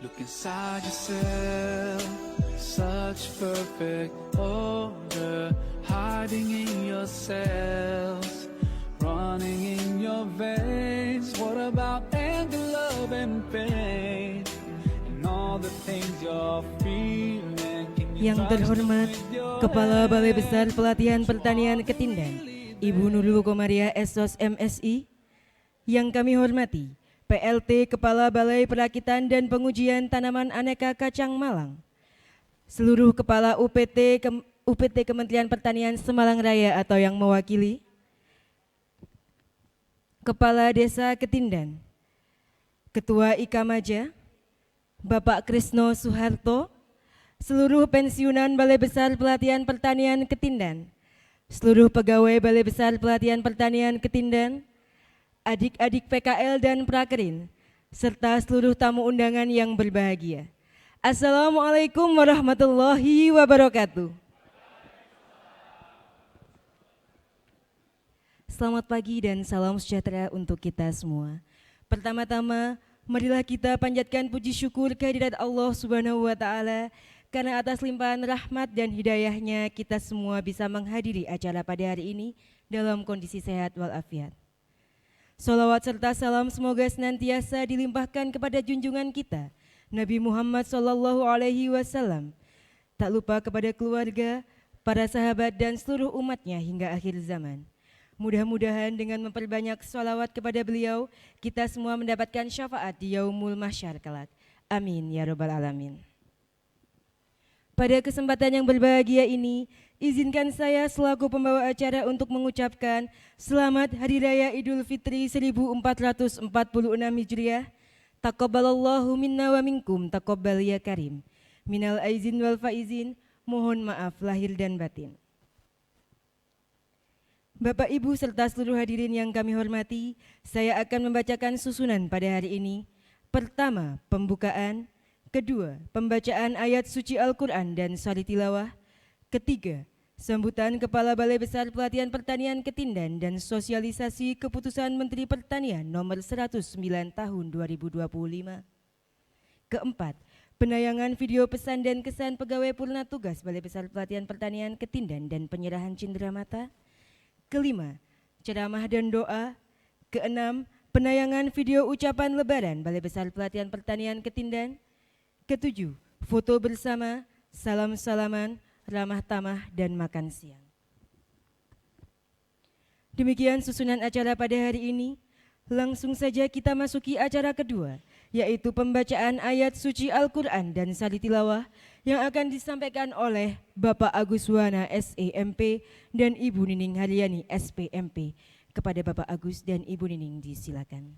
Look inside yourself, such perfect order, hiding in your cells, running in your veins. What about anger, love, and pain, and all the things you're feeling? Yang terhormat, Kepala Balai Besar Pelatihan Pertanian Ketindan, Ibu Nurul Komaria SOS MSI. Yang kami hormati, PLT Kepala Balai Perakitan dan Pengujian Tanaman Aneka Kacang Malang, seluruh Kepala UPT Kementerian Pertanian Semalang Raya atau yang mewakili, Kepala Desa Ketindan, Ketua Ikamaja, Bapak Krisno Suharto, seluruh pensiunan Balai Besar Pelatihan Pertanian Ketindan, seluruh pegawai Balai Besar Pelatihan Pertanian Ketindan, adik-adik PKL dan Prakerin, serta seluruh tamu undangan yang berbahagia. Assalamualaikum warahmatullahi wabarakatuh. Selamat pagi dan salam sejahtera untuk kita semua. Pertama-tama, marilah kita panjatkan puji syukur kehadirat Allah Subhanahu wa Ta'ala, karena atas limpahan rahmat dan hidayahnya kita semua bisa menghadiri acara pada hari ini dalam kondisi sehat walafiat. Salawat serta salam semoga senantiasa dilimpahkan kepada junjungan kita, Nabi Muhammad SAW. Tak lupa kepada keluarga, para sahabat dan seluruh umatnya hingga akhir zaman. Mudah-mudahan dengan memperbanyak salawat kepada beliau, kita semua mendapatkan syafaat di yaumul mahsyar kelak. Amin ya rabbal alamin. Pada kesempatan yang berbahagia ini, izinkan saya selaku pembawa acara untuk mengucapkan Selamat Hari Raya Idul Fitri 1446 Hijriah. Taqabbalallahu minna wa minkum taqabbal ya karim. Minal aizin wal faizin, mohon maaf lahir dan batin. Bapak Ibu serta seluruh hadirin yang kami hormati, saya akan membacakan susunan pada hari ini. Pertama, pembukaan. Kedua, pembacaan ayat suci Al-Quran dan sari tilawah. Ketiga, sambutan Kepala Balai Besar Pelatihan Pertanian Ketindan dan sosialisasi keputusan Menteri Pertanian nomor 109 tahun 2025. Keempat, penayangan video pesan dan kesan pegawai purna tugas Balai Besar Pelatihan Pertanian Ketindan dan penyerahan cenderamata. Kelima, ceramah dan doa. Keenam, penayangan video ucapan lebaran Balai Besar Pelatihan Pertanian Ketindan. Ketujuh, foto bersama, salam-salaman, ramah tamah dan makan siang. Demikian susunan acara pada hari ini. Langsung saja kita masuki acara kedua, yaitu pembacaan ayat suci Al-Quran dan sari tilawah yang akan disampaikan oleh Bapak Agus Wana SEMP dan Ibu Nining Haryani SPMP. Kepada Bapak Agus dan Ibu Nining disilakan.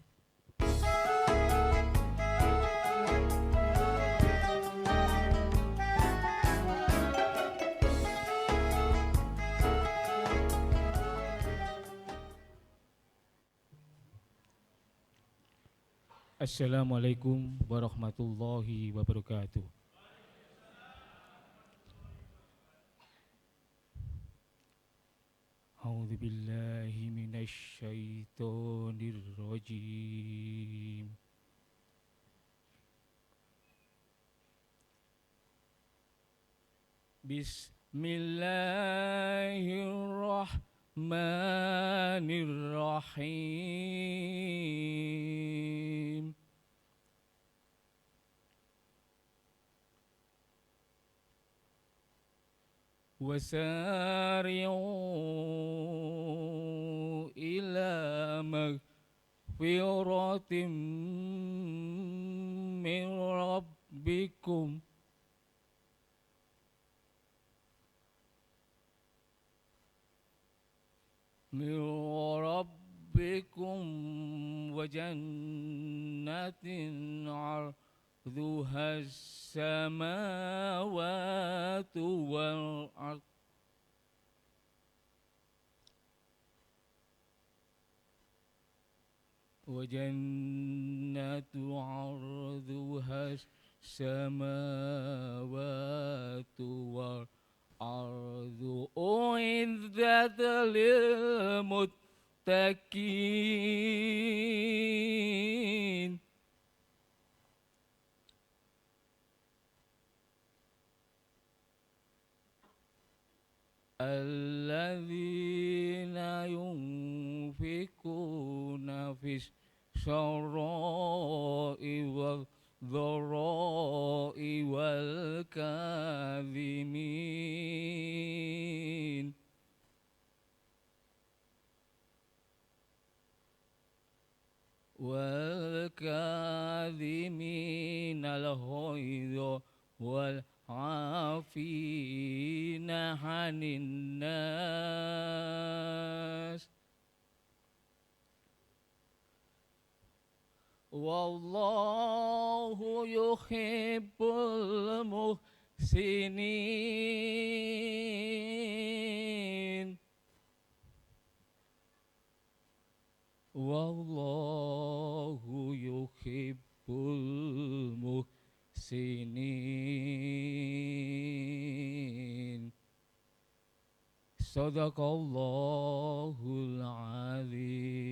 Assalamualaikum warahmatullahi wabarakatuh. A'udzu billahi minasy syaithanir rajim. Bismillahirrahmanirrahim. Wasari'u ila magfiratim min rabbikum wa jannatin 'arduhas samawati wal ardh wa jannatu 'arduhas samawati wal ardu uiddat lil muttaqin الذين ينفقون في السراء والضراء والكاظمين الغيظ والعافين عن الناس والله يحب المحسنين والله يحب المحسنين صدق الله العظيم.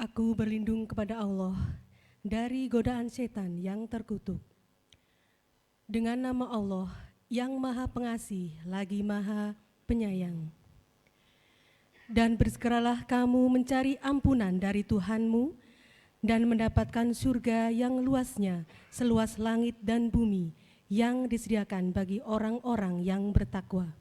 Aku berlindung kepada Allah dari godaan setan yang terkutuk. Dengan nama Allah yang Maha Pengasih lagi Maha Penyayang. Dan bersegeralah kamu mencari ampunan dari Tuhanmu dan mendapatkan surga yang luasnya seluas langit dan bumi yang disediakan bagi orang-orang yang bertakwa,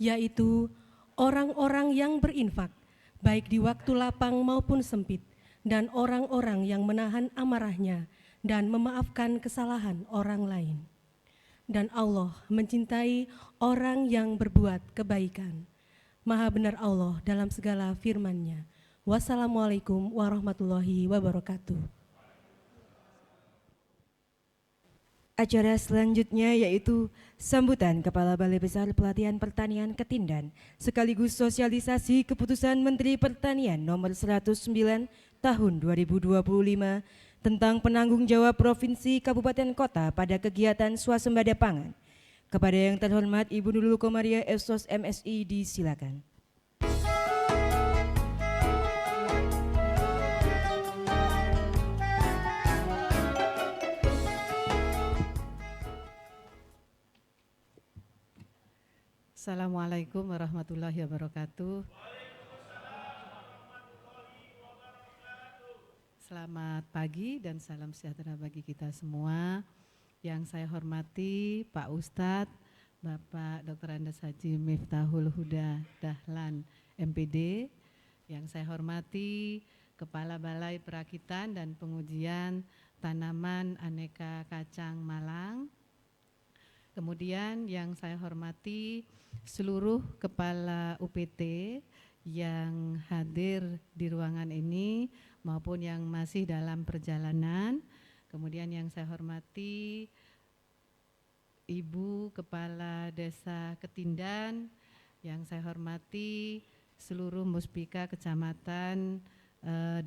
yaitu orang-orang yang berinfak baik di waktu lapang maupun sempit, dan orang-orang yang menahan amarahnya dan memaafkan kesalahan orang lain. Dan Allah mencintai orang yang berbuat kebaikan. Maha benar Allah dalam segala firman-Nya. Wassalamualaikum warahmatullahi wabarakatuh. Acara selanjutnya yaitu sambutan Kepala Balai Besar Pelatihan Pertanian Ketindan sekaligus sosialisasi keputusan Menteri Pertanian nomor 109 tahun 2025 tentang penanggung jawab Provinsi Kabupaten Kota pada kegiatan swasembada pangan. Kepada yang terhormat Ibu Nurul Komaria Sos MSI disilakan. Assalamualaikum warahmatullahi wabarakatuh. Selamat pagi dan salam sejahtera bagi kita semua. Yang saya hormati Pak Ustadz, Bapak Dr. Andes Haji Miftahul Huda Dahlan MPD. Yang saya hormati Kepala Balai Perakitan dan Pengujian Tanaman Aneka Kacang Malang. Kemudian yang saya hormati seluruh kepala UPT yang hadir di ruangan ini maupun yang masih dalam perjalanan. Kemudian yang saya hormati Ibu Kepala Desa Ketindan, yang saya hormati seluruh muspika kecamatan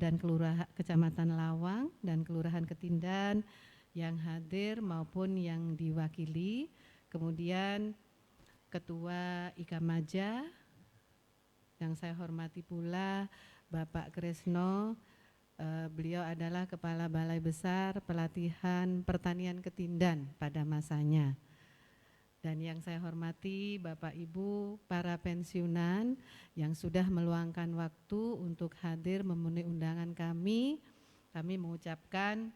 dan kelurahan Kecamatan Lawang dan Kelurahan Ketindan yang hadir maupun yang diwakili. Kemudian Ketua Ikamaja, yang saya hormati pula Bapak Kresno, beliau adalah Kepala Balai Besar Pelatihan Pertanian Ketindan pada masanya. Dan yang saya hormati Bapak Ibu para pensiunan yang sudah meluangkan waktu untuk hadir memenuhi undangan kami mengucapkan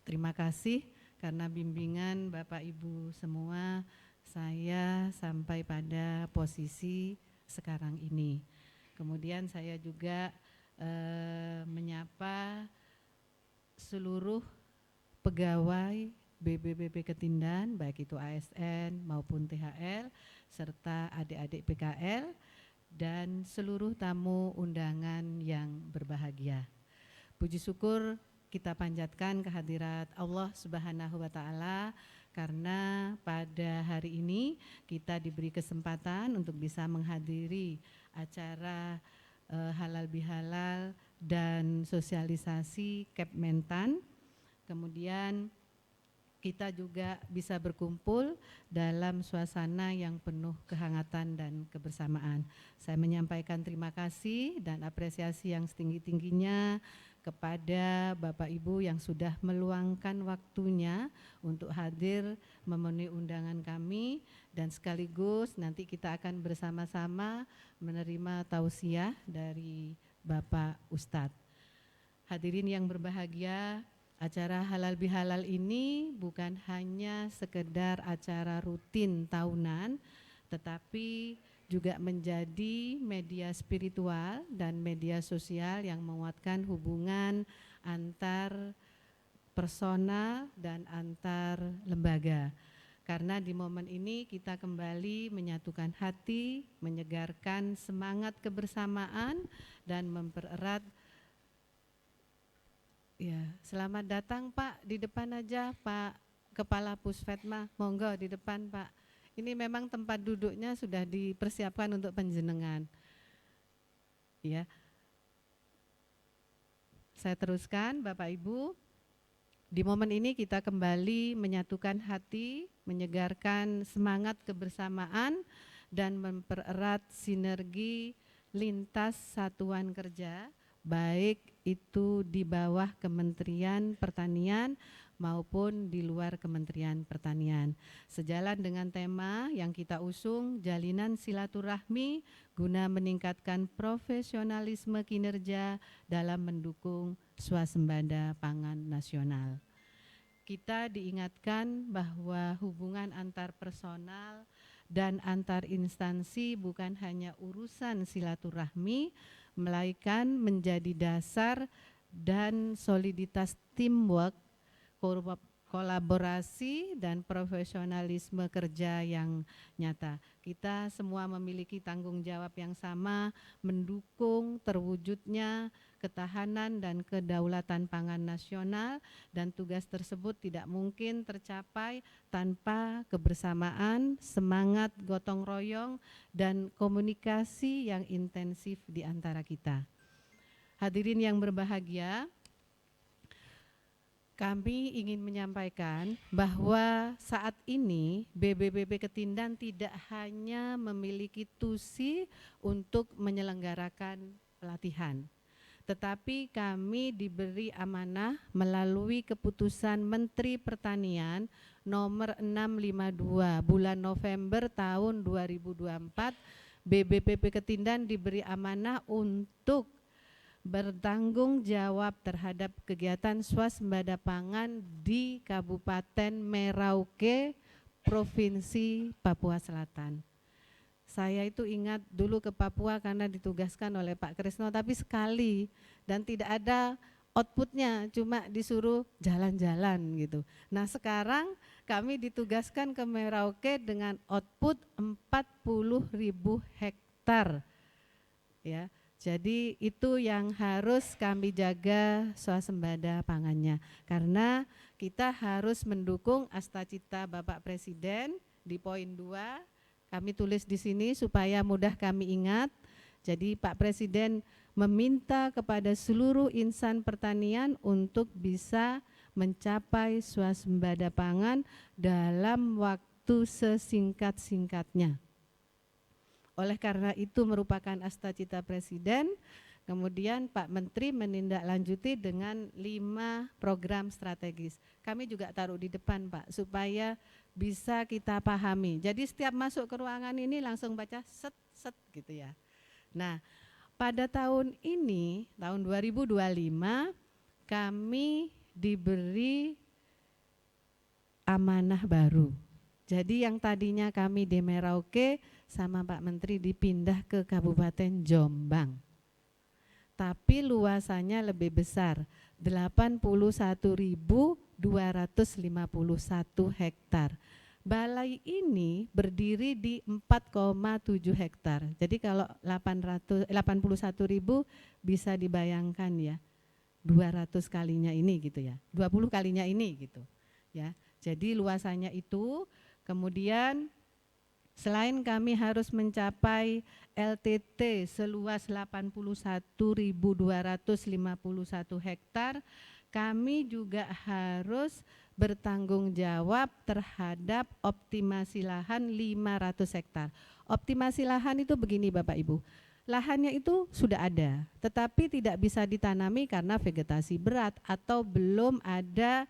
terima kasih karena bimbingan Bapak Ibu semua saya sampai pada posisi sekarang ini. Kemudian saya juga menyapa seluruh pegawai BBBP Ketindan, baik itu ASN maupun THL, serta adik-adik PKL, dan seluruh tamu undangan yang berbahagia. Puji syukur kita panjatkan kehadirat Allah Subhanahu wa Ta'ala karena pada hari ini kita diberi kesempatan untuk bisa menghadiri acara halal bihalal dan sosialisasi Kepmentan. Kemudian kita juga bisa berkumpul dalam suasana yang penuh kehangatan dan kebersamaan. Saya menyampaikan terima kasih dan apresiasi yang setinggi-tingginya kepada Bapak Ibu yang sudah meluangkan waktunya untuk hadir memenuhi undangan kami, dan sekaligus nanti kita akan bersama-sama menerima tausiah dari Bapak Ustadz. Hadirin yang berbahagia, acara Halal Bihalal ini bukan hanya sekedar acara rutin tahunan, tetapi juga menjadi media spiritual dan media sosial yang menguatkan hubungan antar personal dan antar lembaga. Karena di momen ini kita kembali menyatukan hati, menyegarkan semangat kebersamaan dan mempererat. Ya, selamat datang Pak, di depan aja Pak Kepala Pusvetma, monggo di depan Pak. Ini memang tempat duduknya sudah dipersiapkan untuk panjenengan. Ya. Saya teruskan Bapak Ibu. Di momen ini kita kembali menyatukan hati, menyegarkan semangat kebersamaan dan mempererat sinergi lintas satuan kerja, baik itu di bawah Kementerian Pertanian maupun di luar Kementerian Pertanian. Sejalan dengan tema yang kita usung, jalinan silaturahmi guna meningkatkan profesionalisme kinerja dalam mendukung swasembada pangan nasional. Kita diingatkan bahwa hubungan antar personal dan antar instansi bukan hanya urusan silaturahmi, melainkan menjadi dasar dan soliditas teamwork, kolaborasi dan profesionalisme kerja yang nyata. Kita semua memiliki tanggung jawab yang sama mendukung terwujudnya ketahanan dan kedaulatan pangan nasional, dan tugas tersebut tidak mungkin tercapai tanpa kebersamaan, semangat gotong royong dan komunikasi yang intensif di antara kita. Hadirin yang berbahagia, kami ingin menyampaikan bahwa saat ini BBBP Ketindan tidak hanya memiliki tusi untuk menyelenggarakan pelatihan, tetapi kami diberi amanah melalui keputusan Menteri Pertanian nomor 652 bulan November tahun 2024, BBPP Ketindan diberi amanah untuk bertanggung jawab terhadap kegiatan swasembada pangan di Kabupaten Merauke, Provinsi Papua Selatan. Saya itu ingat dulu ke Papua karena ditugaskan oleh Pak Krisno, tapi sekali dan tidak ada outputnya, cuma disuruh jalan-jalan gitu. Nah sekarang kami ditugaskan ke Merauke dengan output 40.000 hektar, ya. Jadi itu yang harus kami jaga swasembada pangannya, karena kita harus mendukung Astacita Bapak Presiden di poin 2. Kami tulis di sini supaya mudah kami ingat. Jadi Pak Presiden meminta kepada seluruh insan pertanian untuk bisa mencapai swasembada pangan dalam waktu sesingkat-singkatnya. Oleh karena itu merupakan astacita Presiden, kemudian Pak Menteri menindaklanjuti dengan 5 program strategis. Kami juga taruh di depan Pak, supaya bisa kita pahami. Jadi setiap masuk ke ruangan ini langsung baca set gitu ya. Nah pada tahun ini, tahun 2025, kami diberi amanah baru. Jadi yang tadinya kami di Merauke sama Pak Menteri dipindah ke Kabupaten Jombang. Tapi luasannya lebih besar, 81.251 hektar. Balai ini berdiri di 4,7 hektar. Jadi kalau 81.000 bisa dibayangkan ya, 200 kalinya ini gitu ya, 20 kalinya ini gitu ya. Jadi luasannya itu. Kemudian selain kami harus mencapai LTT seluas 81.251 hektar, kami juga harus bertanggung jawab terhadap optimasi lahan 500 hektar. Optimasi lahan itu begini Bapak Ibu, lahannya itu sudah ada, tetapi tidak bisa ditanami karena vegetasi berat atau belum ada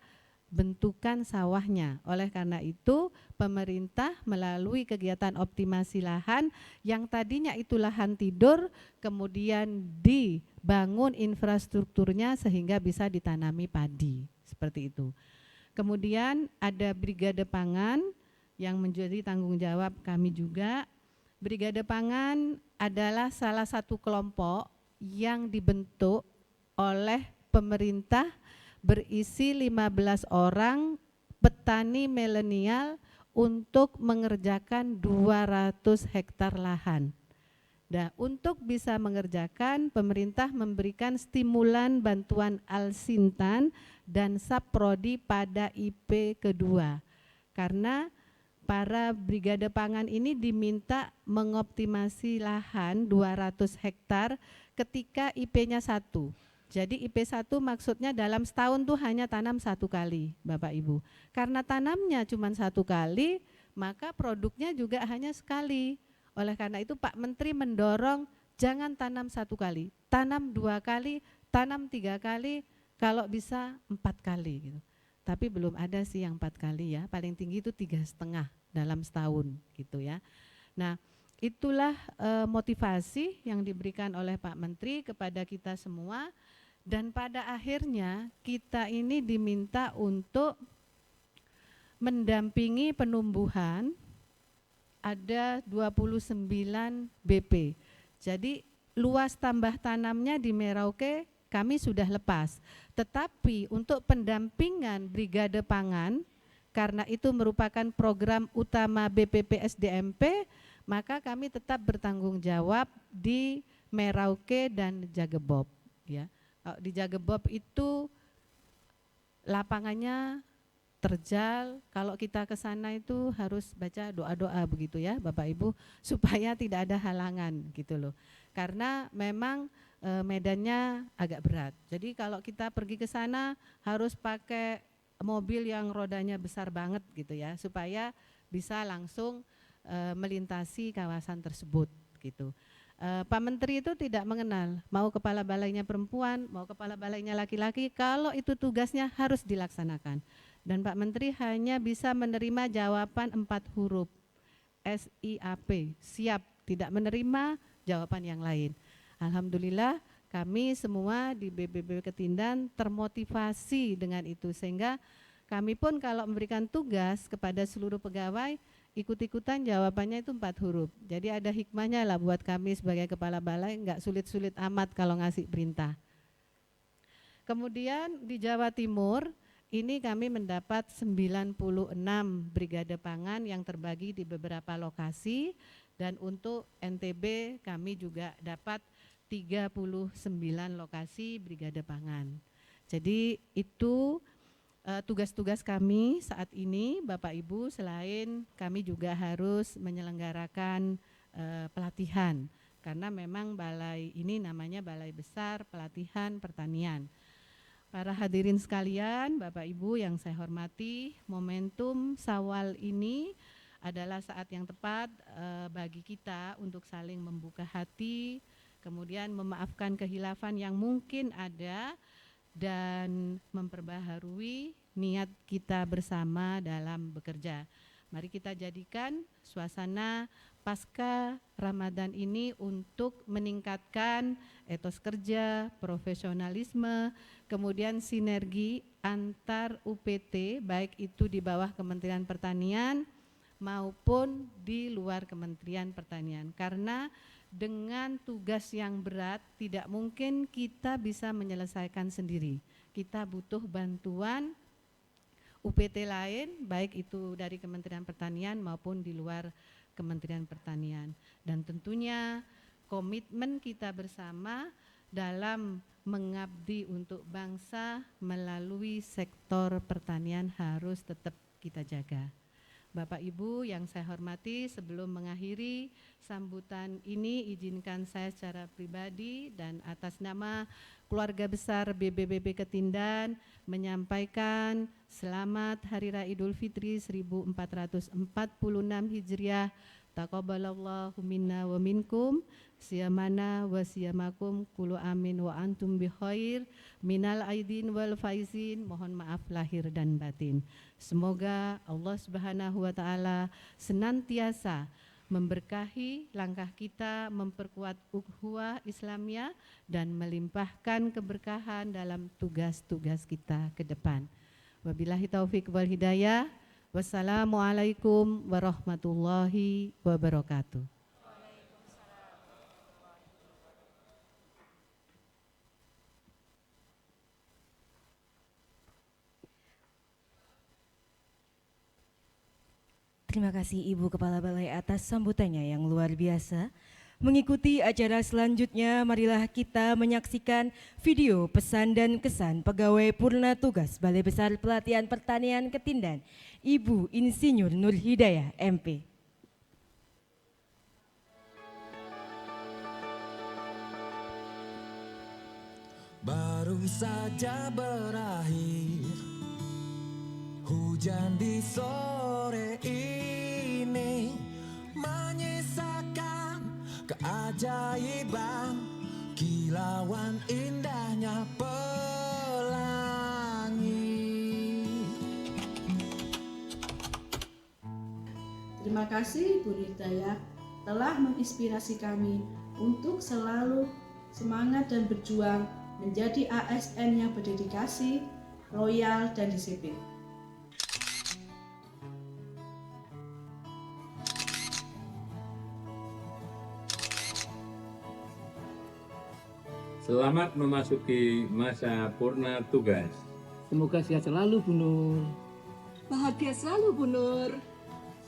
bentukan sawahnya. Oleh karena itu, pemerintah melalui kegiatan optimasi lahan yang tadinya itu lahan tidur, kemudian dibangun infrastrukturnya sehingga bisa ditanami padi, seperti itu. Kemudian ada brigade pangan yang menjadi tanggung jawab kami juga. Brigade pangan adalah salah satu kelompok yang dibentuk oleh pemerintah berisi 15 orang petani milenial untuk mengerjakan 200 hektar lahan. Nah, untuk bisa mengerjakan, pemerintah memberikan stimulan bantuan Al-Sintan dan Saprodi pada IP kedua. Karena para brigade pangan ini diminta mengoptimasi lahan 200 hektar ketika IP-nya 1. Jadi IP 1 maksudnya dalam setahun tuh hanya tanam 1 kali, Bapak Ibu. Karena tanamnya cuma 1 kali, maka produknya juga hanya sekali. Oleh karena itu Pak Menteri mendorong jangan tanam 1 kali, tanam 2 kali, tanam 3 kali, kalau bisa 4 kali gitu. Tapi belum ada sih yang 4 kali ya, paling tinggi itu 3,5 dalam setahun gitu ya. Nah, itulah motivasi yang diberikan oleh Pak Menteri kepada kita semua. Dan pada akhirnya kita ini diminta untuk mendampingi penumbuhan ada 29 BP. Jadi luas tambah tanamnya di Merauke kami sudah lepas. Tetapi untuk pendampingan brigade pangan, karena itu merupakan program utama BPPSDMP, maka kami tetap bertanggung jawab di Merauke dan Jagebob ya. Di Jagebob itu lapangannya terjal, kalau kita ke sana itu harus baca doa-doa begitu ya Bapak Ibu, supaya tidak ada halangan gitu loh. Karena memang medannya agak berat. Jadi kalau kita pergi ke sana harus pakai mobil yang rodanya besar banget gitu ya, supaya bisa langsung melintasi kawasan tersebut gitu. Pak Menteri itu tidak mengenal mau kepala balainya perempuan, mau kepala balainya laki-laki, kalau itu tugasnya harus dilaksanakan. Dan Pak Menteri hanya bisa menerima jawaban 4 huruf, SIAP, siap, tidak menerima jawaban yang lain. Alhamdulillah kami semua di BBB Ketindan termotivasi dengan itu, sehingga kami pun kalau memberikan tugas kepada seluruh pegawai, ikut-ikutan jawabannya itu 4 huruf. Jadi ada hikmahnya lah buat kami sebagai kepala balai, enggak sulit-sulit amat kalau ngasih perintah. Kemudian di Jawa Timur, ini kami mendapat 96 brigade pangan yang terbagi di beberapa lokasi, dan untuk NTB kami juga dapat 39 lokasi brigade pangan. Jadi itu tugas-tugas kami saat ini Bapak Ibu, selain kami juga harus menyelenggarakan pelatihan, karena memang balai ini namanya Balai Besar Pelatihan Pertanian. Para hadirin sekalian, Bapak Ibu yang saya hormati, momentum Syawal ini adalah saat yang tepat bagi kita untuk saling membuka hati, kemudian memaafkan khilafan yang mungkin ada, dan memperbaharui niat kita bersama dalam bekerja. Mari kita jadikan suasana pasca Ramadan ini untuk meningkatkan etos kerja, profesionalisme, kemudian sinergi antar UPT, baik itu di bawah Kementerian Pertanian maupun di luar Kementerian Pertanian. Karena dengan tugas yang berat tidak mungkin kita bisa menyelesaikan sendiri. Kita butuh bantuan UPT lain, baik itu dari Kementerian Pertanian maupun di luar Kementerian Pertanian. Dan tentunya komitmen kita bersama dalam mengabdi untuk bangsa melalui sektor pertanian harus tetap kita jaga. Bapak Ibu yang saya hormati, sebelum mengakhiri sambutan ini, izinkan saya secara pribadi dan atas nama keluarga besar BBBP Ketindan menyampaikan selamat Hari Raya Idul Fitri 1446 Hijriah Taqabbalallahu minna wa minkum siyamana wa siyamakum kulu amin wa antum bi khair minal aidin wal faizin. Mohon maaf lahir dan batin. Semoga Allah Subhanahu wa taala senantiasa memberkahi langkah kita, memperkuat ukhuwah Islamiyah dan melimpahkan keberkahan dalam tugas-tugas kita ke depan. Wabillahi taufik wal hidayah. Wassalamualaikum warahmatullahi wabarakatuh. Terima kasih Ibu Kepala Balai atas sambutannya yang luar biasa. Mengikuti acara selanjutnya, marilah kita menyaksikan video pesan dan kesan Pegawai Purna Tugas Balai Besar Pelatihan Pertanian Ketindan, Ibu Insinyur Nur Hidayah, MP. Baru saja berakhir hujan di sore ini, menyisakan keajaiban kilauan indahnya pelangi. Terima kasih Bu Hidayah telah menginspirasi kami untuk selalu semangat dan berjuang menjadi ASN yang berdedikasi, loyal, dan disiplin. Selamat memasuki masa purna tugas. Semoga sehat selalu Bu Nur. Bahagia selalu Bu Nur.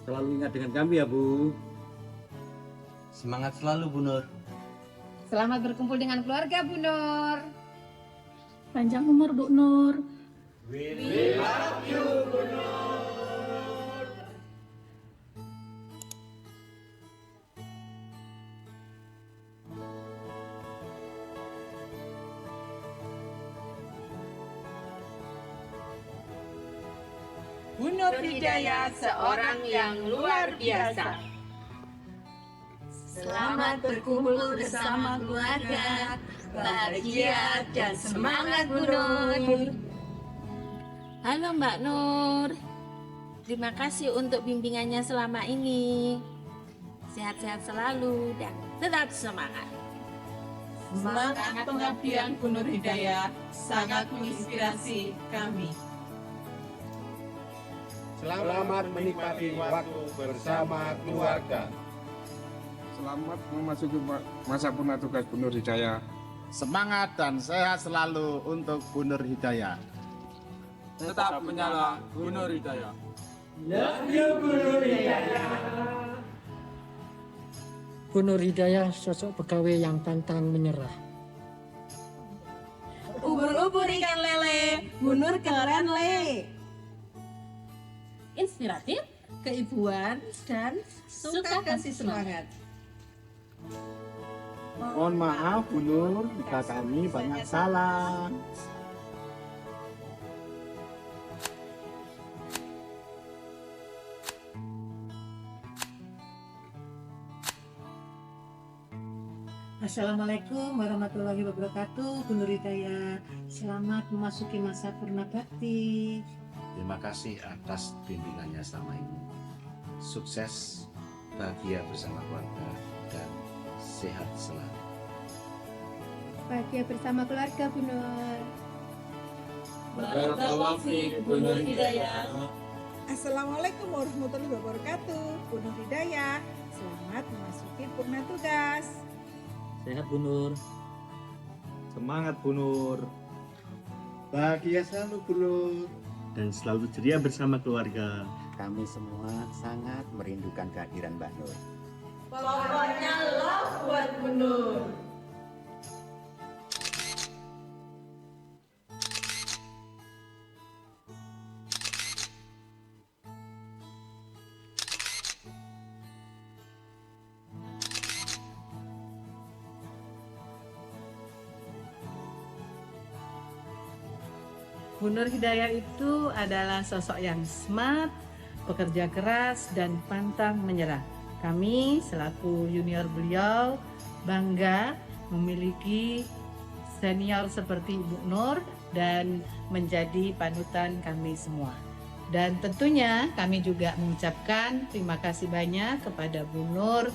Selalu ingat dengan kami ya Bu. Semangat selalu Bu Nur. Selamat berkumpul dengan keluarga Bu Nur. Panjang umur Bu Nur. We love you Bu Nur. Bu Nur Hidayah seorang yang luar biasa. Selamat berkumpul bersama keluarga, bahagia dan semangat Bu Nur. Halo Mbak Nur. Terima kasih untuk bimbingannya selama ini. Sehat-sehat selalu dan tetap semangat. Semangat pengabdian Bu Nur Hidayah sangat menginspirasi kami. Selamat menikmati waktu bersama keluarga. Selamat memasuki masa purna tugas Bu Nur Hidayah. Semangat dan sehat selalu untuk Bu Nur Hidayah. Tetap menyala Bu Nur Hidayah. Love you Bu Nur Hidayah. Bu Nur Hidayah sosok pegawai yang pantang menyerah. Ubur-ubur ikan lele, Bu Nur keren le. Inspiratif, Keibuan dan suka kasih semangat. Mohon maaf Bu Nur jika kami banyak salah. Assalamualaikum warahmatullahi wabarakatuh. Bu Nur Hidayah, selamat memasuki masa purna bakti. Terima kasih atas bimbingannya selama ini. Sukses, bahagia bersama keluarga, dan sehat selalu. Bahagia bersama keluarga Bu Nur. Barakallahu fiik Bu Nur Hidayah. Assalamualaikum warahmatullahi wabarakatuh. Bu Nur Hidayah, selamat memasuki purna tugas. Sehat Bu Nur. Semangat Bu Nur. Bahagia selalu Bu Nur. Dan selalu ceria bersama keluarga. Kami semua sangat merindukan kehadiran Mbak Nur. Pokoknya love buat Bu Nur. Bu Nur Hidayah itu adalah sosok yang smart, pekerja keras, dan pantang menyerah. Kami selaku junior beliau bangga memiliki senior seperti Ibu Nur dan menjadi panutan kami semua. Dan tentunya kami juga mengucapkan terima kasih banyak kepada Bu Nur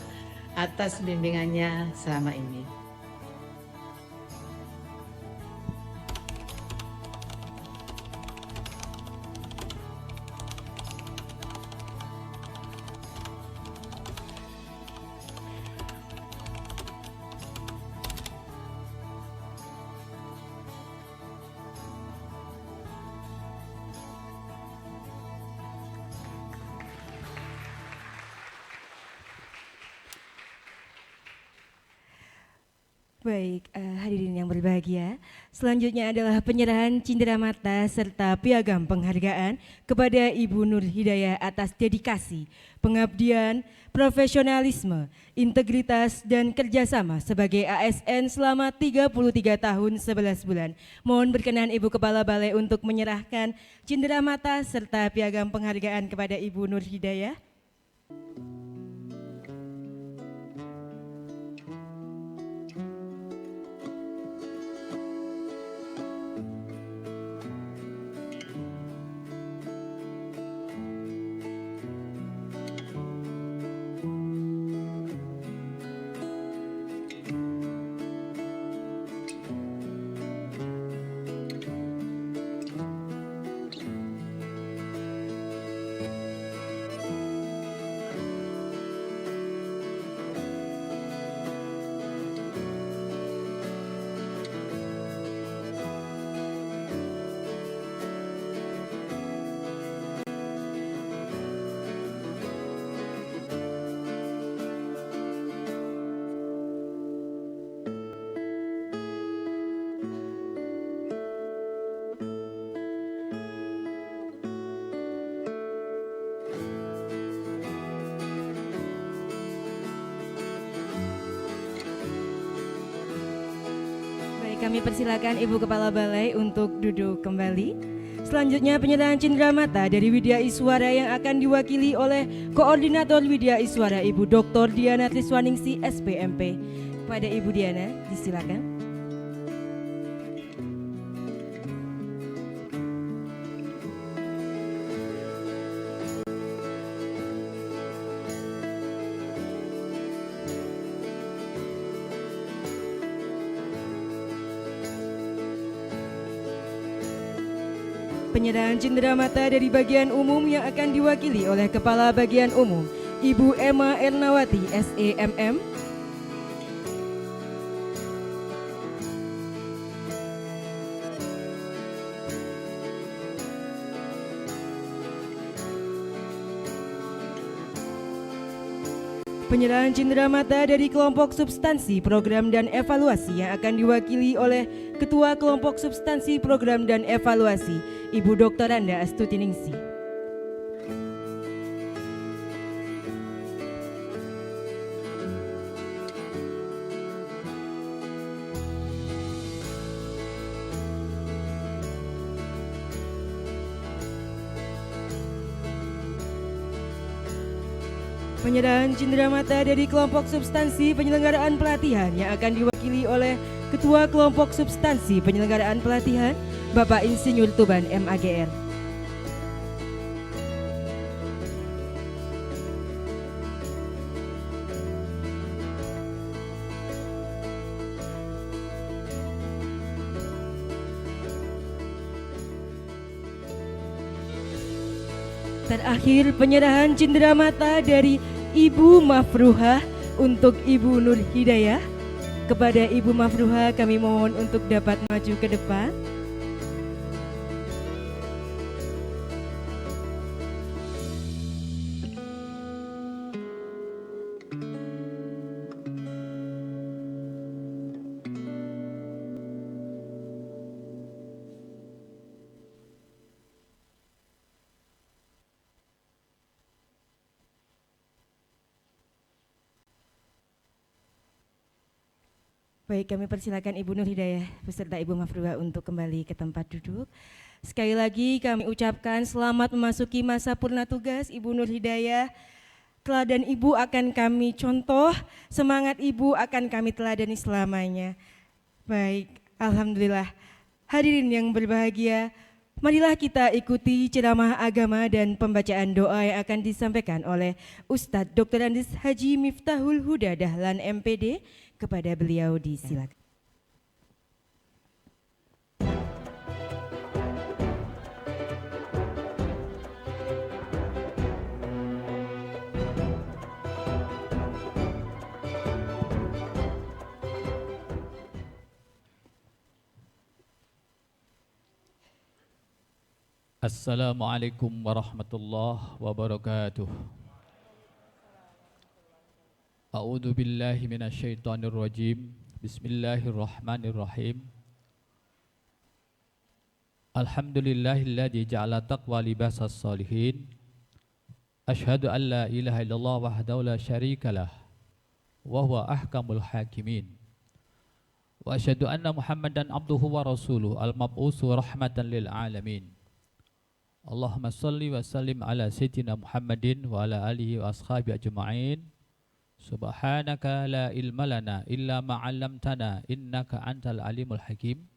atas bimbingannya selama ini. Baik, hadirin yang berbahagia, selanjutnya adalah penyerahan cenderamata serta piagam penghargaan kepada Ibu Nur Hidayah atas dedikasi, pengabdian, profesionalisme, integritas, dan kerjasama sebagai ASN selama 33 tahun 11 bulan. Mohon berkenan Ibu Kepala Balai untuk menyerahkan cenderamata serta piagam penghargaan kepada Ibu Nur Hidayah. Kami persilakan Ibu Kepala Balai untuk duduk kembali. Selanjutnya penyerahan cenderamata dari Widya Iswara yang akan diwakili oleh Koordinator Widya Iswara Ibu Dr. Diana Triswaningsih SPMP. Kepada Ibu Diana, disilakan. Penyerahan cenderamata dari bagian umum yang akan diwakili oleh Kepala Bagian Umum, Ibu Emma Ernawati, SEMM. Penyerahan cenderamata dari kelompok substansi program dan evaluasi yang akan diwakili oleh Ketua Kelompok Substansi Program dan Evaluasi, Ibu Dr. Randa Astuti-Ningsih. Penyerahan cenderamata dari kelompok substansi penyelenggaraan pelatihan yang akan diwakili oleh Ketua Kelompok Substansi Penyelenggaraan Pelatihan, Bapak Insinyur Tuban MAGR. Terakhir penyerahan cenderamata dari Ibu Mafruhah untuk Ibu Nur Hidayah. Kepada Ibu Mafruhah kami mohon untuk dapat maju ke depan. Baik, kami persilakan Ibu Nur Hidayah beserta Ibu Mafruhah untuk kembali ke tempat duduk. Sekali lagi kami ucapkan selamat memasuki masa purna tugas Ibu Nur Hidayah Teladan ibu akan kami contoh, semangat ibu akan kami teladani selamanya. Baik, alhamdulillah. Hadirin yang berbahagia, marilah kita ikuti ceramah agama dan pembacaan doa yang akan disampaikan oleh Ustadz Dr. Andes Haji Miftahul Huda Dahlan MPD. Kepada beliau disilakan. Assalamualaikum warahmatullahi wabarakatuh. A'udzu billahi minasyaitonir rajim. Bismillahirrahmanirrahim. Alhamdulillahilladzi ja'ala taqwa libasas sholihin. Asyhadu an la ilaha illallah wahdahu la syarikalah wa huwa ahkamul hakimin. Wa asyhadu anna Muhammadan abduhu wa rasuluhu al-mab'usu rahmatan lil alamin. Allahumma salli wa sallim ala sayyidina Muhammadin wa ala alihi wa ashabihi ajma'in. Subhanaka la ilma lana illa ma 'allamtana innaka antal alimul hakim.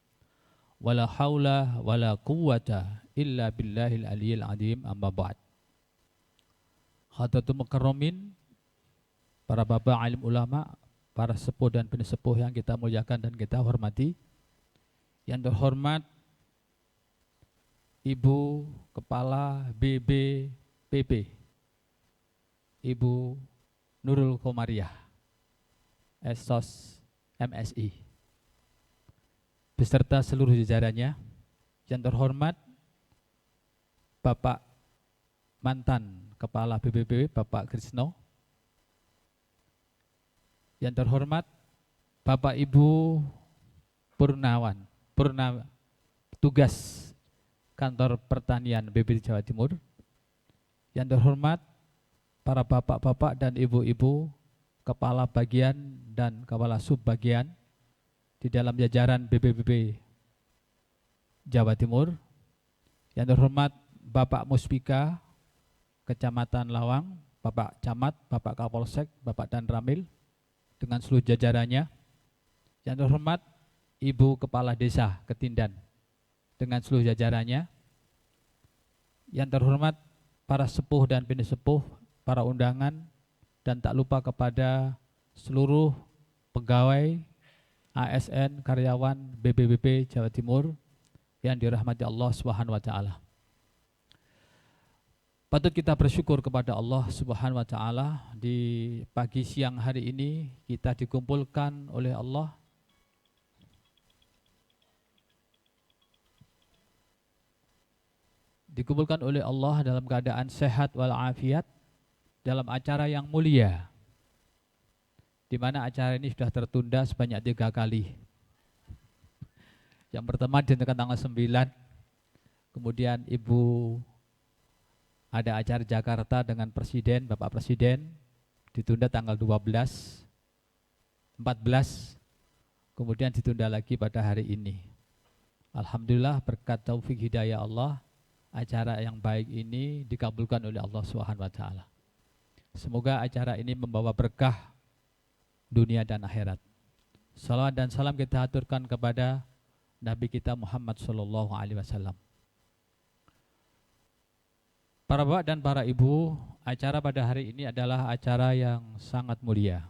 Wala haula wala quwwata illa billahil aliyyil azim. Amma ba'd. Hadratul mukarramin, para bapak alim ulama, para sepuh dan penesepuh yang kita muliakan dan kita hormati. Yang terhormat Ibu Kepala BBPP, Ibu Nurul Komariah, Esos MSI, beserta seluruh jajarannya. Yang terhormat Bapak mantan Kepala BBPP, Bapak Krisno. Yang terhormat Bapak Ibu tugas Kantor Pertanian BPD Jawa Timur. Yang terhormat para bapak-bapak dan ibu-ibu kepala bagian dan kepala subbagian di dalam jajaran BPPP Jawa Timur. Yang terhormat Bapak Muspika Kecamatan Lawang, Bapak Camat, Bapak Kapolsek, Bapak Dan Ramil dengan seluruh jajarannya. Yang terhormat Ibu Kepala Desa Ketindan dengan seluruh jajarannya. Yang terhormat para sepuh dan penesepuh, para undangan, dan tak lupa kepada seluruh pegawai, ASN, karyawan BPPP Jawa Timur yang dirahmati Allah Subhanahu wa taala. Patut kita bersyukur kepada Allah Subhanahu wa taala, di pagi siang hari ini kita dikumpulkan oleh Allah dalam keadaan sehat walafiat dalam acara yang mulia, di mana acara ini sudah tertunda sebanyak 3 kali. Yang pertama ditentukan tanggal 9, kemudian Ibu ada acara Jakarta dengan Presiden, Bapak Presiden, ditunda tanggal 12, 14, kemudian ditunda lagi pada hari ini. Alhamdulillah berkat taufik hidayah Allah, acara yang baik ini dikabulkan oleh Allah Subhanahu wa taala. Semoga acara ini membawa berkah dunia dan akhirat. Salawat dan salam kita aturkan kepada Nabi kita Muhammad sallallahu alaihi wasallam. Para bapak dan para ibu, acara pada hari ini adalah acara yang sangat mulia,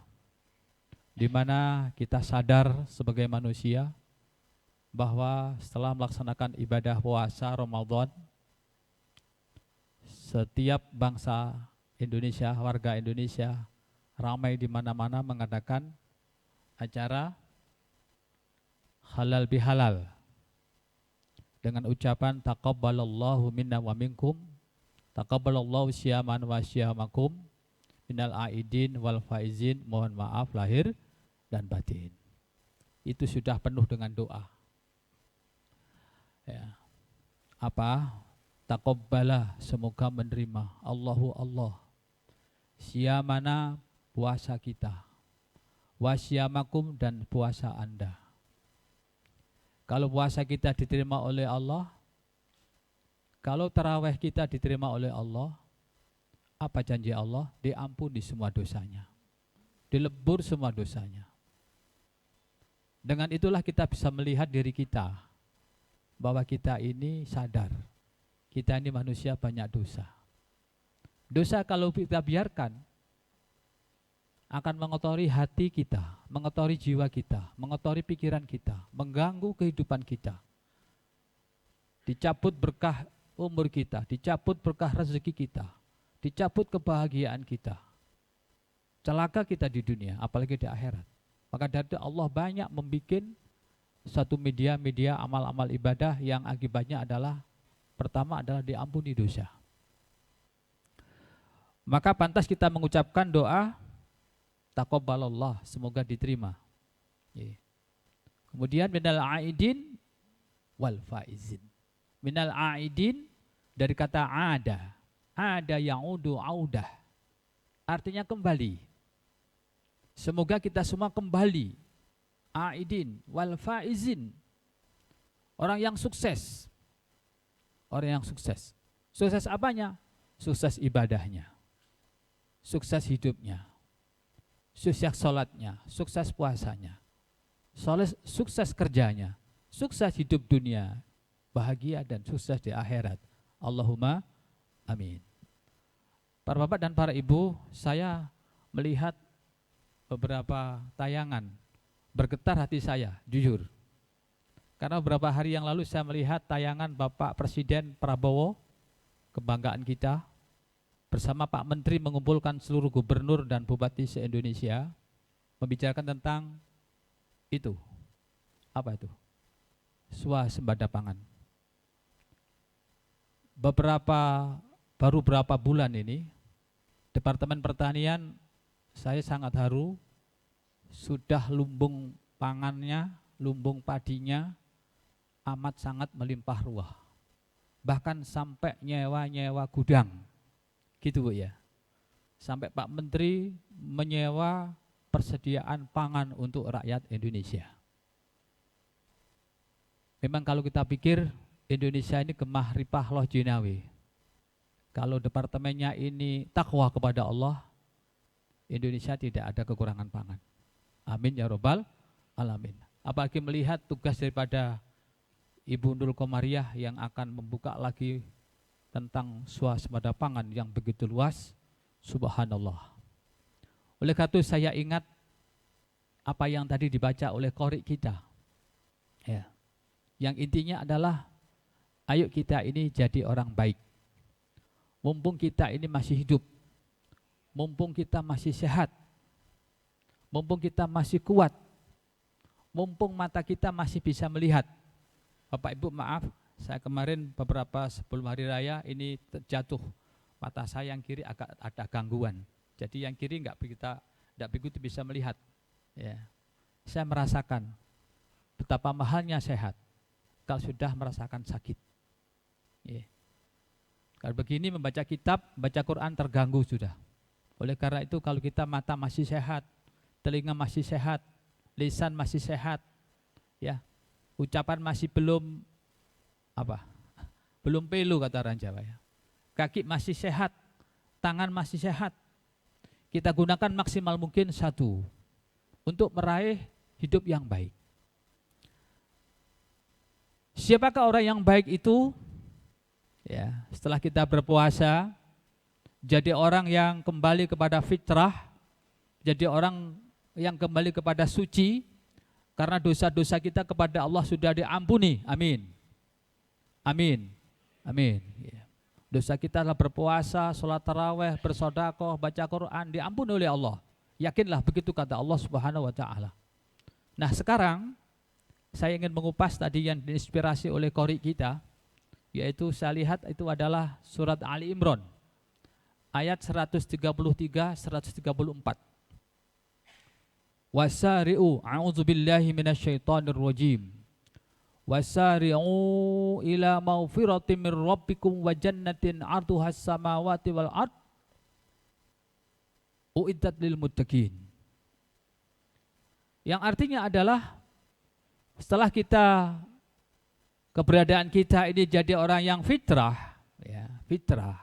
di mana kita sadar sebagai manusia bahwa setelah melaksanakan ibadah puasa Ramadan, setiap bangsa Indonesia, warga Indonesia ramai di mana-mana mengadakan acara halal bihalal dengan ucapan taqabbalallahu minna wa minkum, taqabbalallahu syiaman wa syiyamakum minal aidin wal faizin, mohon maaf lahir dan batin. Itu sudah penuh dengan doa. Ya. Apa? Taqabbalah, semoga menerima. Allahu Allah, siyamana, puasa kita, wasyamakum, dan puasa Anda. Kalau puasa kita diterima oleh Allah, kalau tarawih kita diterima oleh Allah, Apa janji Allah? Diampuni semua dosanya, dilebur semua dosanya. Dengan itulah kita bisa melihat diri kita, bahwa kita ini sadar, kita ini manusia banyak dosa. Dosa kalau kita biarkan, akan mengotori hati kita, mengotori jiwa kita, mengotori pikiran kita, mengganggu kehidupan kita. Dicabut berkah umur kita, dicabut berkah rezeki kita, dicabut kebahagiaan kita. Celaka kita di dunia, apalagi di akhirat. Maka dari itu Allah banyak membuat satu media-media amal-amal ibadah yang akibatnya adalah, pertama adalah diampuni dosa. Maka pantas kita mengucapkan doa taqabbalallah, semoga diterima. Kemudian minal aidin wal faizin. Minal aidin dari kata ada ya'udu audah, artinya kembali. Semoga kita semua kembali, aidin wal faizin, orang yang sukses. Orang yang sukses. Sukses apanya? Sukses ibadahnya, sukses hidupnya, sukses sholatnya, sukses puasanya, sukses kerjanya, sukses hidup dunia, bahagia dan sukses di akhirat. Allahumma amin. Para bapak dan para ibu, saya melihat beberapa tayangan, bergetar hati saya, jujur. Karena beberapa hari yang lalu saya melihat tayangan Bapak Presiden Prabowo, kebanggaan kita, bersama Pak Menteri mengumpulkan seluruh gubernur dan bupati se-Indonesia, membicarakan tentang itu. Apa itu? Swasembada pangan. Baru berapa bulan ini, Departemen Pertanian, saya sangat haru, sudah lumbung pangannya, lumbung padinya amat sangat melimpah ruah. Bahkan sampai nyewa gudang, gitu Bu ya. Sampai Pak Menteri menyewa persediaan pangan untuk rakyat Indonesia. Memang kalau kita pikir Indonesia ini gemah ripah loh jinawi. Kalau departemennya ini takwa kepada Allah, Indonesia tidak ada kekurangan pangan. Amin ya robbal alamin. Apalagi melihat tugas daripada Ibu Nurul Komariah yang akan membuka lagi tentang swasembada pangan yang begitu luas, subhanallah. Oleh karena itu saya ingat apa yang tadi dibaca oleh qori kita. Ya. Yang intinya adalah ayo kita ini jadi orang baik. Mumpung kita ini masih hidup, mumpung kita masih sehat, mumpung kita masih kuat, mumpung mata kita masih bisa melihat. Bapak Ibu maaf, saya kemarin beberapa sebelum hari raya ini terjatuh, mata saya yang kiri agak ada gangguan. Jadi yang kiri enggak begitu bisa melihat. Ya. Saya merasakan betapa mahalnya sehat kalau sudah merasakan sakit. Ya. Kalau begini membaca kitab, baca Quran terganggu sudah. Oleh karena itu kalau kita mata masih sehat, telinga masih sehat, lisan masih sehat, ya, ucapan masih belum pelu kata orang Jawa ya. Kaki masih sehat, tangan masih sehat. Kita gunakan maksimal mungkin satu untuk meraih hidup yang baik. Siapakah orang yang baik itu? Ya, setelah kita berpuasa, jadi orang yang kembali kepada fitrah, jadi orang yang kembali kepada suci, karena dosa-dosa kita kepada Allah sudah diampuni. Amin. Amin. Amin. Ya. Dosa kita adalah berpuasa, sholat taraweh, bersedekah, baca Quran, diampuni oleh Allah. Yakinlah begitu kata Allah Subhanahu wa Ta'ala. Nah sekarang saya ingin mengupas tadi yang diinspirasi oleh qori kita, yaitu saya lihat itu adalah surat Ali Imran ayat 133-134. Wasari'u a'udzubillahi minasyaitonir rajim. Wasari'u ila maghfiratin mir rabbikum wa jannatin 'arduhas samawati wal ard uiddat lil muttaqin. Yang artinya adalah setelah kita keberadaan kita ini jadi orang yang fitrah, ya, fitrah.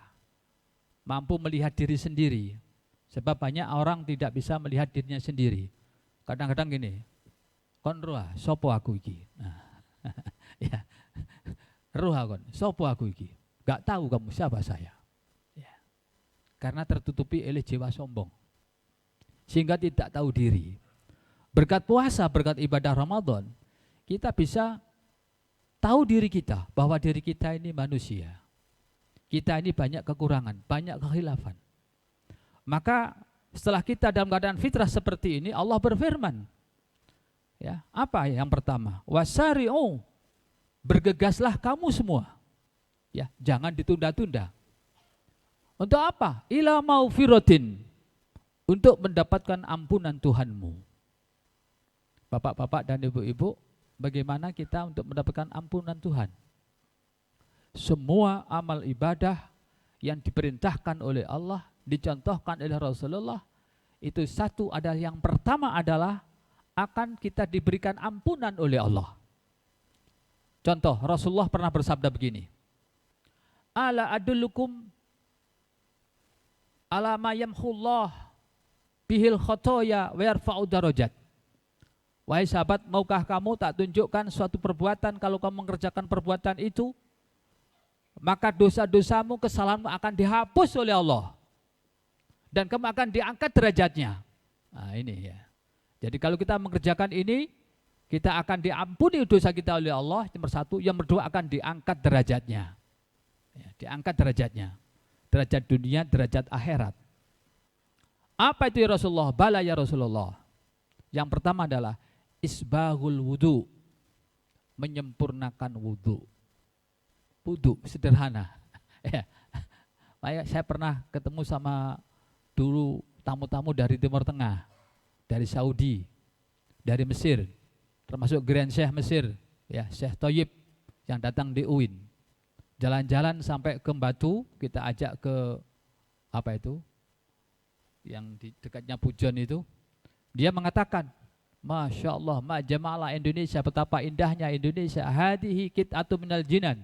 mampu melihat diri sendiri. Sebab banyak orang tidak bisa melihat dirinya sendiri. Kadang-kadang gini, kon roh sopo aku iki. Nah, ya. Roh kon, sopo aku iki. Gak tahu kamu siapa saya. Ya. Karena tertutupi oleh jiwa sombong. Sehingga tidak tahu diri. Berkat puasa, berkat ibadah Ramadan, kita bisa tahu diri kita, bahwa diri kita ini manusia. Kita ini banyak kekurangan, banyak kekhilafan. Maka setelah kita dalam keadaan fitrah seperti ini, Allah berfirman, ya, apa yang pertama? Wasari'u, bergegaslah kamu semua. Ya, jangan ditunda-tunda. Untuk apa? Ila maufirotin, untuk mendapatkan ampunan Tuhanmu. Bapak-bapak dan ibu-ibu, bagaimana kita untuk mendapatkan ampunan Tuhan? Semua amal ibadah yang diperintahkan oleh Allah, dicontohkan oleh Rasulullah, itu satu adalah, yang pertama adalah akan kita diberikan ampunan oleh Allah. Contoh, Rasulullah pernah bersabda begini, ala adullukum ala ma yamhullah bihil khotoya wa yarfa'u darajat. Wahai sahabat, maukah kamu tak tunjukkan suatu perbuatan, kalau kamu mengerjakan perbuatan itu, maka dosa-dosamu, kesalahanmu akan dihapus oleh Allah. Dan kamu akan diangkat derajatnya. Nah ini ya. Jadi kalau kita mengerjakan ini, kita akan diampuni dosa kita oleh Allah, nomor satu. Yang kedua, akan diangkat derajatnya. Ya, diangkat derajatnya. Derajat dunia, derajat akhirat. Apa itu ya Rasulullah? Bala ya Rasulullah. Yang pertama adalah isbaghul wudu, menyempurnakan wudu. Wudu sederhana. Ya. Saya pernah ketemu sama dulu tamu-tamu dari Timur Tengah, dari Saudi, dari Mesir, termasuk Grand Syekh Mesir, ya Syekh Thayyib yang datang di UIN. Jalan-jalan sampai ke Batu, kita ajak ke apa itu, yang di dekatnya Pujon itu. Dia mengatakan, Masya Allah, ma jama'ala Indonesia, betapa indahnya Indonesia. Hadihi kit'atu minal jinan.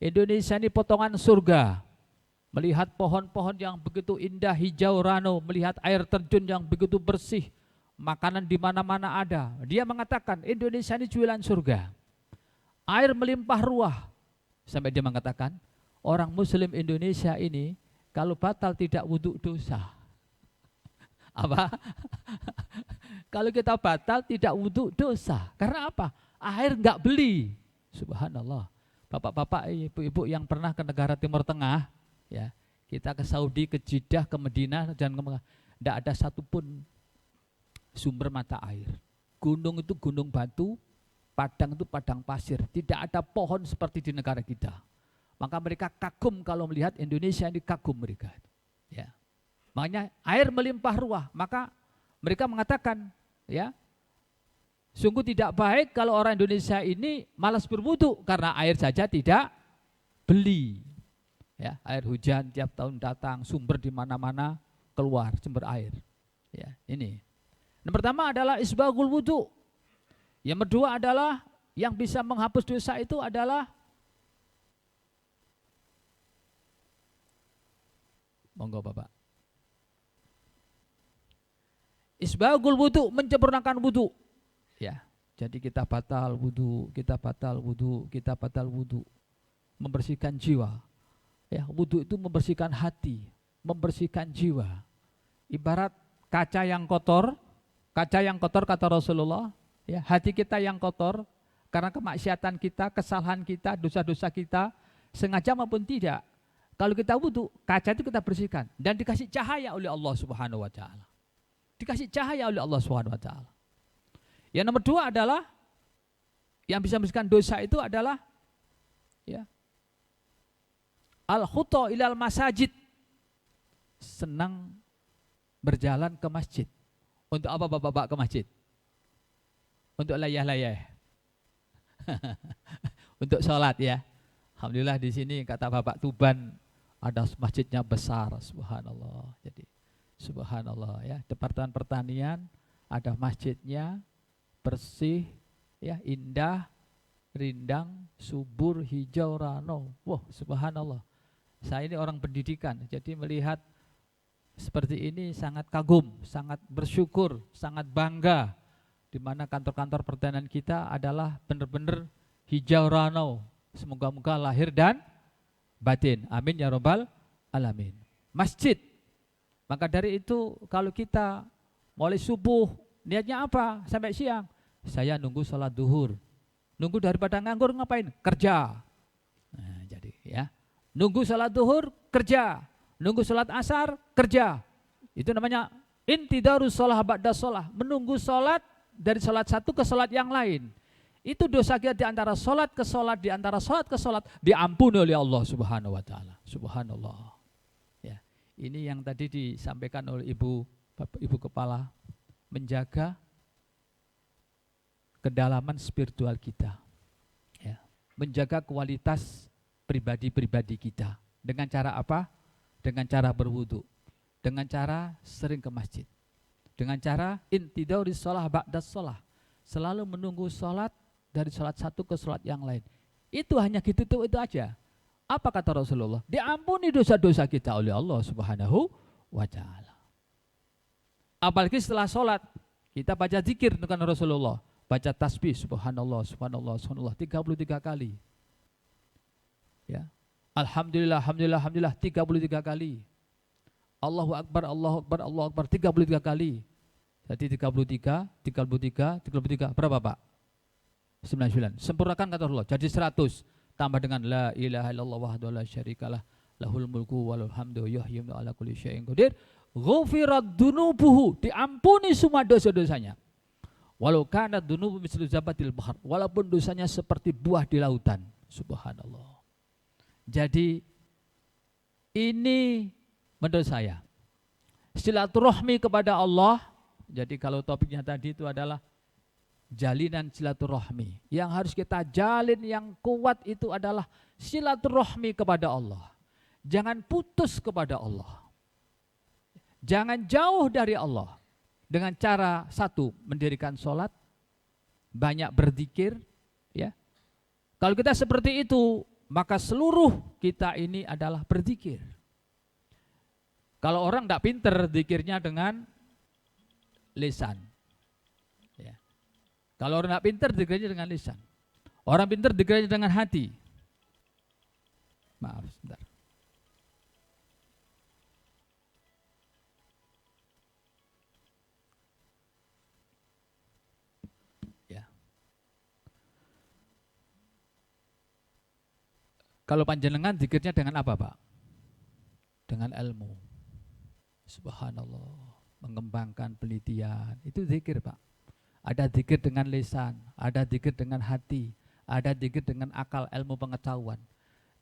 Indonesia ini potongan surga. Melihat pohon-pohon yang begitu indah, hijau rano, melihat air terjun yang begitu bersih, makanan di mana-mana ada. Dia mengatakan Indonesia ini jualan surga. Air melimpah ruah. Sampai dia mengatakan, orang Muslim Indonesia ini kalau batal tidak wudhu dosa. Apa? Kalau kita batal tidak wudhu dosa. Karena apa? Air enggak beli. Subhanallah. Bapak-bapak, ibu-ibu yang pernah ke negara Timur Tengah, ya, kita ke Saudi, ke Jeddah, ke Madinah, dan tidak ada satupun sumber mata air. Gunung itu gunung batu, padang itu padang pasir. Tidak ada pohon seperti di negara kita. Maka mereka kagum kalau melihat Indonesia ini, kagum mereka. Ya. Makanya air melimpah ruah. Maka mereka mengatakan, ya, sungguh tidak baik kalau orang Indonesia ini malas berwudu karena air saja tidak beli. Ya, air hujan tiap tahun datang, sumber di mana-mana keluar sumber air. Ya, ini. Yang pertama adalah isbaghul wudu. Yang kedua adalah yang bisa menghapus dosa itu adalah monggo Bapak. Isbaghul wudu, menyempurnakan wudu. Ya, jadi kita batal wudu, kita batal wudu, kita batal wudu. Membersihkan jiwa. Ya, wudu itu membersihkan hati, membersihkan jiwa. Ibarat kaca yang kotor kata Rasulullah, ya, hati kita yang kotor karena kemaksiatan kita, kesalahan kita, dosa-dosa kita, sengaja maupun tidak. Kalau kita wudu, kaca itu kita bersihkan dan dikasih cahaya oleh Allah Subhanahu wa taala. Dikasih cahaya oleh Allah Subhanahu wa taala. Yang nomor dua adalah yang bisa membersihkan dosa itu adalah, ya, al-khuta ilal masajid, senang berjalan ke masjid. Untuk apa bapak-bapak ke masjid? Untuk layah-layah. Untuk sholat, ya. Alhamdulillah di sini kata Bapak Tuban ada masjidnya besar, subhanallah. Jadi subhanallah, ya. Departemen Pertanian ada masjidnya, bersih, ya, indah, rindang, subur, hijau, rano. Wah, subhanallah. Saya ini orang pendidikan, jadi melihat seperti ini sangat kagum, sangat bersyukur, sangat bangga, di mana kantor-kantor pertanian kita adalah benar-benar hijau ranau. Semoga-moga lahir dan batin. Amin ya robbal alamin. Masjid. Maka dari itu kalau kita mulai subuh, niatnya apa? Sampai siang. Saya nunggu sholat duhur. Nunggu daripada nganggur ngapain? Kerja. Nah, jadi ya. Nunggu sholat duhur, kerja. Nunggu sholat asar, kerja. Itu namanya intidarus sholah ba'da sholah. Menunggu sholat dari sholat satu ke sholat yang lain. Itu dosa kita di antara sholat ke sholat, di antara sholat ke sholat, diampuni oleh Allah Subhanahu wa ta'ala. Subhanallah. Ya. Ini yang tadi disampaikan oleh Ibu Kepala, menjaga kedalaman spiritual kita. Ya. Menjaga kualitas pribadi-pribadi kita. Dengan cara apa? Dengan cara berwudu. Dengan cara sering ke masjid. Dengan cara intidaris sholah ba'da sholah. Selalu menunggu sholat dari sholat satu ke sholat yang lain. Itu hanya gitu itu aja. Apa kata Rasulullah? Diampuni dosa-dosa kita oleh Allah Subhanahu wa ta'ala. Apalagi setelah sholat, kita baca zikir dengan Rasulullah. Baca tasbih subhanallah, subhanallah, subhanallah 33 kali. Ya. Alhamdulillah, alhamdulillah, alhamdulillah 33 kali. Allahu Akbar, Allahu Akbar, Allahu Akbar 33 kali. Jadi 33, berapa Pak? 99. Sempurnakan kata Allah, jadi 100. Tambah dengan la ilaha illallah wahdahu la syarikalah, lahul mulku walul hamdu yuhyi wa ala kulli syai'in qadir. Ghufirat dunubuhu, diampuni semua dosa-dosanya. Walau kana dunubu mislu zabatil bahar, walaupun dosanya seperti buah di lautan. Subhanallah. Jadi ini menurut saya silaturahmi kepada Allah. Jadi kalau topiknya tadi itu adalah jalinan silaturahmi. Yang harus kita jalin yang kuat itu adalah silaturahmi kepada Allah. Jangan putus kepada Allah. Jangan jauh dari Allah. Dengan cara satu, mendirikan sholat, banyak berzikir. Ya. Kalau kita seperti itu, maka seluruh kita ini adalah berzikir. Kalau orang tidak pinter zikirnya dengan lisan. Ya. Kalau orang tidak pinter zikirnya dengan lisan. Orang pinter zikirnya dengan hati. Maaf, sebentar. Ya. Kalau panjenengan zikirnya dengan apa, Pak? Dengan ilmu. Subhanallah, mengembangkan penelitian, itu zikir Pak. Ada zikir dengan lisan, ada zikir dengan hati, ada zikir dengan akal, ilmu pengetahuan.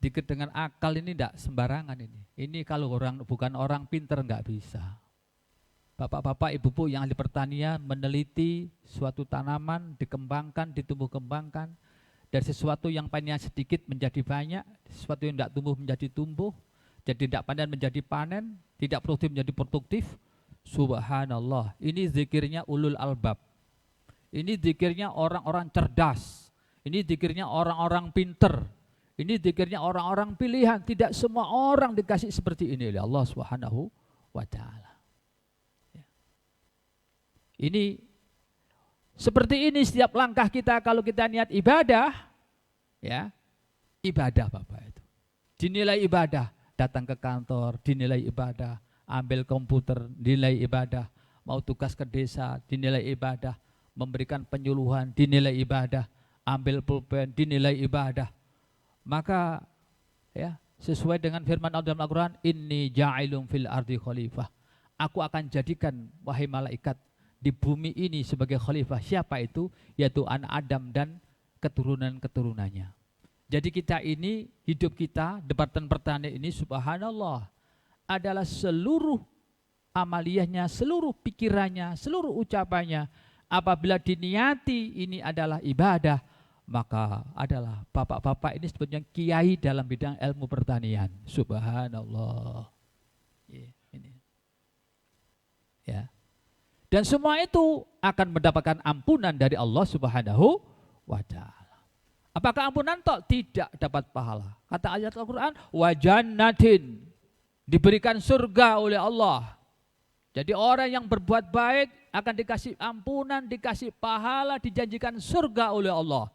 Zikir dengan akal ini tidak sembarangan ini. Ini kalau bukan orang pinter nggak bisa. Bapak-bapak, ibu-ibu yang ahli pertanian meneliti suatu tanaman, dikembangkan, ditumbuh kembangkan. Dari sesuatu yang panennya sedikit menjadi banyak, sesuatu yang tidak tumbuh menjadi tumbuh, jadi tidak panen menjadi panen, tidak produktif menjadi produktif. Subhanallah, ini zikirnya ulul albab. Ini zikirnya orang-orang cerdas. Ini zikirnya orang-orang pinter. Ini zikirnya orang-orang pilihan. Tidak semua orang dikasih seperti ini oleh Allah Subhanahu wa ta'ala. Ya. Ini seperti ini setiap langkah kita kalau kita niat ibadah, ya, ibadah Bapak itu. Dinilai ibadah. Datang ke kantor, dinilai ibadah. Ambil komputer, dinilai ibadah. Mau tugas ke desa, dinilai ibadah. Memberikan penyuluhan, dinilai ibadah. Ambil pulpen, dinilai ibadah. Maka ya sesuai dengan firman Allah dalam Al-Quran, inni ja'ilum fil ardi khalifah. Aku akan jadikan, wahai malaikat, di bumi ini sebagai khalifah. Siapa itu? Yaitu anak Adam dan keturunan-keturunannya. Jadi kita ini, hidup kita, Departemen Pertanian ini subhanallah adalah seluruh amaliyahnya, seluruh pikirannya, seluruh ucapannya. Apabila diniati ini adalah ibadah, maka adalah bapak-bapak ini sebetulnya kiai dalam bidang ilmu pertanian. Subhanallah. Ini. Ya. Dan semua itu akan mendapatkan ampunan dari Allah Subhanahu wa ta'ala. Apakah ampunan tok? Tidak dapat pahala. Kata ayat Al-Quran, wa jannatin, diberikan surga oleh Allah. Jadi orang yang berbuat baik akan dikasih ampunan, dikasih pahala, dijanjikan surga oleh Allah.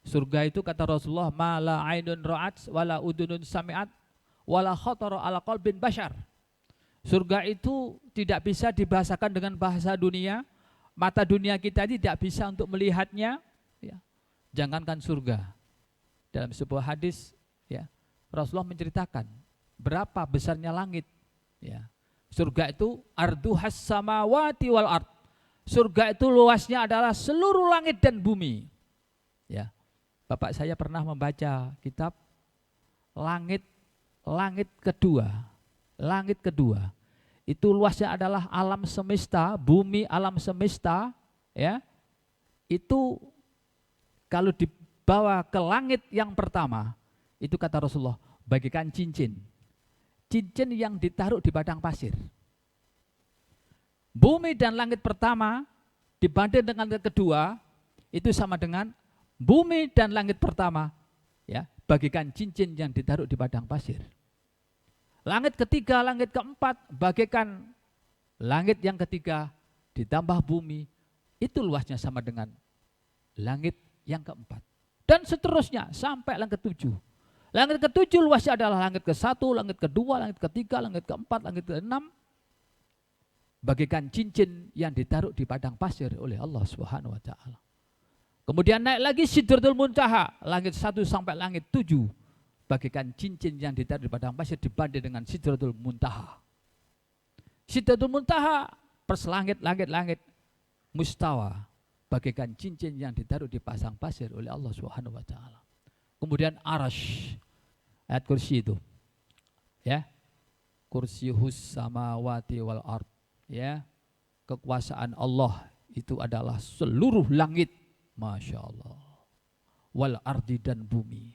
Surga itu kata Rasulullah, ma la ainun ra'at wala udunun sami'at wala khatara ala qalbin bashar. Surga itu tidak bisa dibahasakan dengan bahasa dunia. Mata dunia kita tidak bisa untuk melihatnya, ya. Jangankan surga. Dalam sebuah hadis, ya, Rasulullah menceritakan berapa besarnya langit, ya. Surga itu arduhas samawati wal ard. Surga itu luasnya adalah seluruh langit dan bumi. Ya. Bapak saya pernah membaca kitab Langit Kedua. Langit Kedua. Itu luasnya adalah alam semesta, bumi alam semesta, ya. Itu kalau dibawa ke langit yang pertama, itu kata Rasulullah, bagikan cincin. Cincin yang ditaruh di padang pasir. Bumi dan langit pertama dibanding dengan langit kedua, itu sama dengan bumi dan langit pertama, ya, bagikan cincin yang ditaruh di padang pasir. Langit ketiga, langit keempat, bagikan langit yang ketiga ditambah bumi, itu luasnya sama dengan langit yang keempat. Dan seterusnya sampai langit ketujuh. Langit ketujuh luasnya adalah langit ke-1, langit kedua, langit ketiga, langit keempat, langit ke-6. Bagikan cincin yang ditaruh di padang pasir oleh Allah Subhanahu wa taala. Kemudian naik lagi Sidratul Muntaha, langit 1 sampai langit 7. Bagikan cincin yang ditaruh di padang pasir dibanding dengan Sidratul Muntaha. Sidratul Muntaha perselangit langit-langit mustawa. Bagikan cincin yang ditaruh di pasang pasir oleh Allah Subhanahu wa taala. Kemudian Arash, ayat kursi itu, ya, kursiyuhus samawati wal ard, ya, kekuasaan Allah itu adalah seluruh langit, masya Allah, wal ardi dan bumi,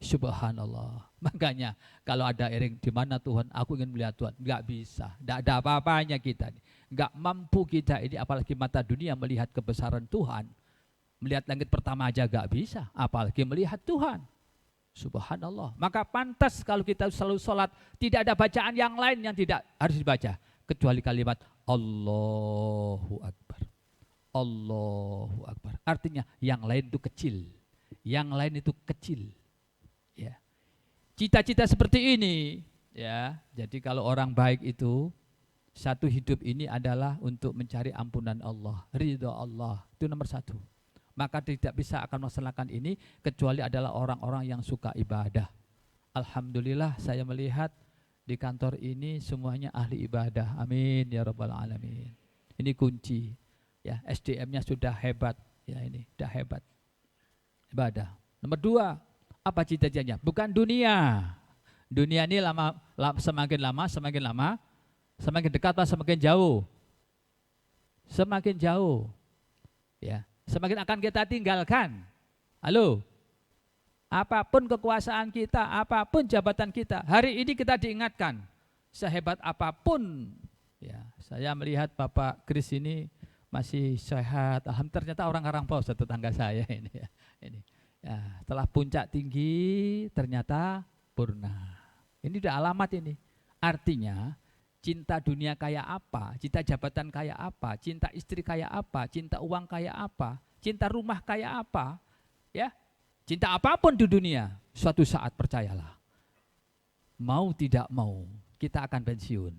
subhanallah. Makanya kalau ada iring di mana Tuhan, aku ingin melihat Tuhan, nggak bisa, nggak ada apa-apanya kita, nggak mampu kita ini, apalagi mata dunia melihat kebesaran Tuhan. Melihat langit pertama aja gak bisa, apalagi melihat Tuhan. Subhanallah. Maka pantas kalau kita selalu sholat, tidak ada bacaan yang lain yang tidak harus dibaca. Kecuali kalimat Allahu Akbar. Allahu Akbar. Artinya yang lain itu kecil. Yang lain itu kecil. Ya. Cita-cita seperti ini, ya. Jadi kalau orang baik itu, satu hidup ini adalah untuk mencari ampunan Allah, ridha Allah. Itu nomor satu. Maka tidak bisa akan melaksanakan ini kecuali adalah orang-orang yang suka ibadah. Alhamdulillah saya melihat di kantor ini semuanya ahli ibadah. Amin ya rabbal alamin. Ini kunci. Ya, SDM-nya sudah hebat. Ya, ini sudah hebat. Ibadah. Nomor 2, apa cita-citanya? Bukan dunia. Dunia ini semakin lama semakin dekat atau semakin jauh? Semakin jauh. Ya. Semakin akan kita tinggalkan. Halo, apapun kekuasaan kita, apapun jabatan kita, hari ini kita diingatkan, sehebat apapun, ya, saya melihat Bapak Kris ini masih sehat, alhamdulillah, ternyata orang Karangpau, tetangga saya ini, ya, ini. Ya, setelah puncak tinggi, ternyata purna. Ini udah alamat ini, artinya, cinta dunia kayak apa, cinta jabatan kayak apa, cinta istri kayak apa, cinta uang kayak apa, cinta rumah kayak apa, ya, cinta apapun di dunia, suatu saat percayalah, mau tidak mau, kita akan pensiun.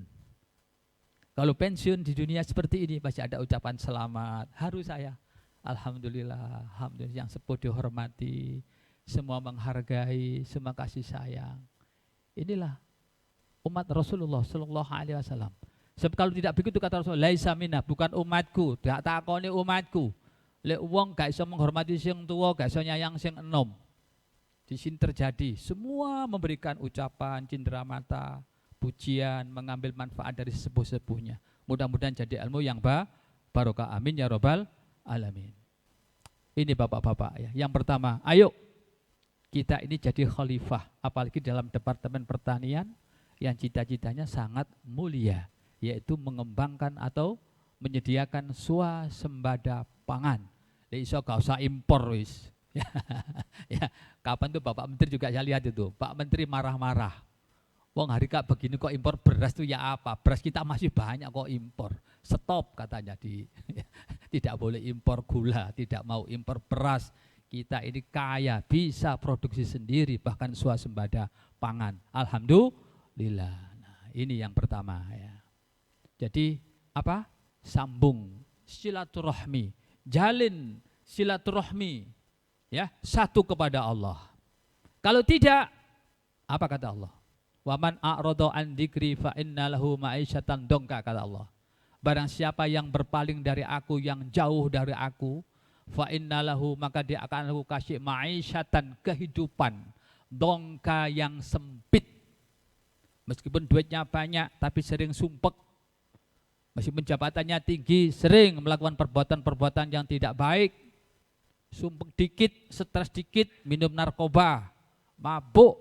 Kalau pensiun di dunia seperti ini, masih ada ucapan selamat, harus saya, alhamdulillah, alhamdulillah, yang sepuh dihormati, semua menghargai, semua kasih sayang. Inilah umat Rasulullah Sallallahu Alaihi Wasallam. Sebab kalau tidak begitu kata Rasulullah, laisa minna, bukan umatku, tidak takoni umatku. Lek wong gak iso menghormati sing tua, gak iso nyayang sing enom. Di sini terjadi, semua memberikan ucapan, cindera mata, pujian, mengambil manfaat dari sepuh-sepuhnya. Mudah-mudahan jadi ilmu yang barokah. Amin ya rabbal alamin. Ini bapak-bapak ya. Yang pertama, ayo kita ini jadi khalifah, apalagi dalam departemen pertanian, yang cita-citanya sangat mulia, yaitu mengembangkan atau menyediakan swasembada pangan. Iso gak usah impor wis. Ya, kapan tuh Bapak Menteri juga saya lihat itu, Pak Menteri marah-marah. Wong hari kak begini kok impor beras tuh ya apa? Beras kita masih banyak kok impor. Stop katanya tidak boleh impor gula, tidak mau impor beras. Kita ini kaya, bisa produksi sendiri, bahkan swasembada pangan. Alhamdulillah. Nah, ini yang pertama ya. Jadi apa? Sambung silaturahmi, jalin silaturahmi ya, satu kepada Allah. Kalau tidak, apa kata Allah? Waman a'rada an dzikri fa inna lahu ma'isyatan dongka, kata Allah. Barang siapa yang berpaling dari aku, yang jauh dari aku, fa inna lahu, maka dia akan aku kasih ma'isyatan, kehidupan dongka, yang sempit. Meskipun duitnya banyak tapi sering sumpek. Meskipun jabatannya tinggi, sering melakukan perbuatan-perbuatan yang tidak baik. Sumpek dikit, stres dikit, minum narkoba, mabuk,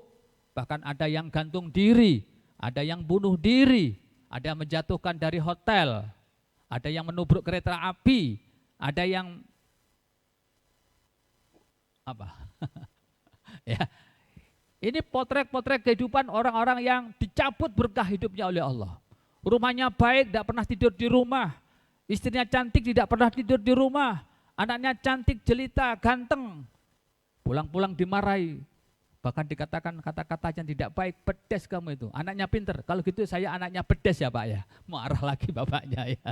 bahkan ada yang gantung diri, ada yang bunuh diri, ada yang menjatuhkan dari hotel, ada yang menubruk kereta api, ada yang apa? Ya. Ini potret-potret kehidupan orang-orang yang dicabut berkah hidupnya oleh Allah. Rumahnya baik, tidak pernah tidur di rumah. Istrinya cantik, tidak pernah tidur di rumah. Anaknya cantik, jelita, ganteng. Pulang-pulang dimarahi. Bahkan dikatakan kata-kata yang tidak baik, pedes kamu itu. Anaknya pinter, kalau gitu saya anaknya pedes ya Pak ya. Marah lagi bapaknya ya.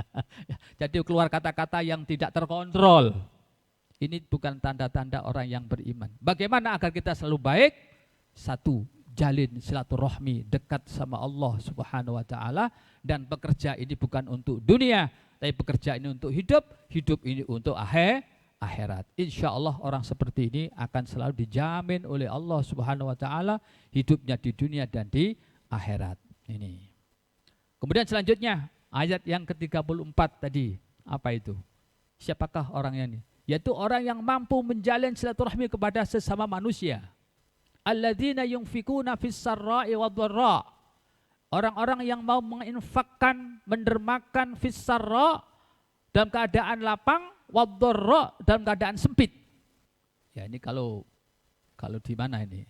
Jadi keluar kata-kata yang tidak terkontrol. Ini bukan tanda-tanda orang yang beriman. Bagaimana agar kita selalu baik? Satu, jalin silaturahmi, dekat sama Allah Subhanahu wa taala, dan bekerja ini bukan untuk dunia, tapi bekerja ini untuk hidup, hidup ini untuk akhirat. Insya Allah orang seperti ini akan selalu dijamin oleh Allah Subhanahu wa taala hidupnya di dunia dan di akhirat. Ini. Kemudian selanjutnya ayat yang ke-34 tadi, apa itu? Siapakah orangnya ini? Yaitu orang yang mampu menjalin silaturahmi kepada sesama manusia. Alladzina yunfikuna fis sarra'i wadh-dharra. Orang-orang yang mau menginfakkan, mendermakan fis sarra, dalam keadaan lapang, wadh-dharra, dalam keadaan sempit. Ya ini kalau di mana ini?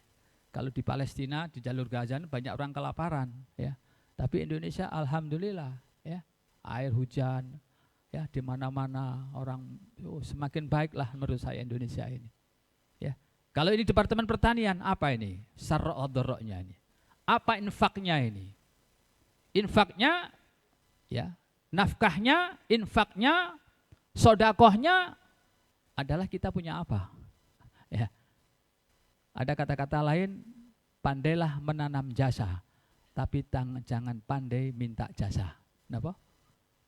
Kalau di Palestina, di jalur Gaza banyak orang kelaparan ya. Tapi Indonesia alhamdulillah ya, air hujan ya, di mana-mana orang semakin baiklah menurut saya Indonesia ini. Ya. Kalau ini Departemen Pertanian, apa ini? Sarra wadh-dharra-nya ini. Apa infaknya ini? Infaknya ya, nafkahnya, infaknya, sodakohnya adalah kita punya apa? Ya. Ada kata-kata lain, pandailah menanam jasa, tapi jangan pandai minta jasa. Kenapa?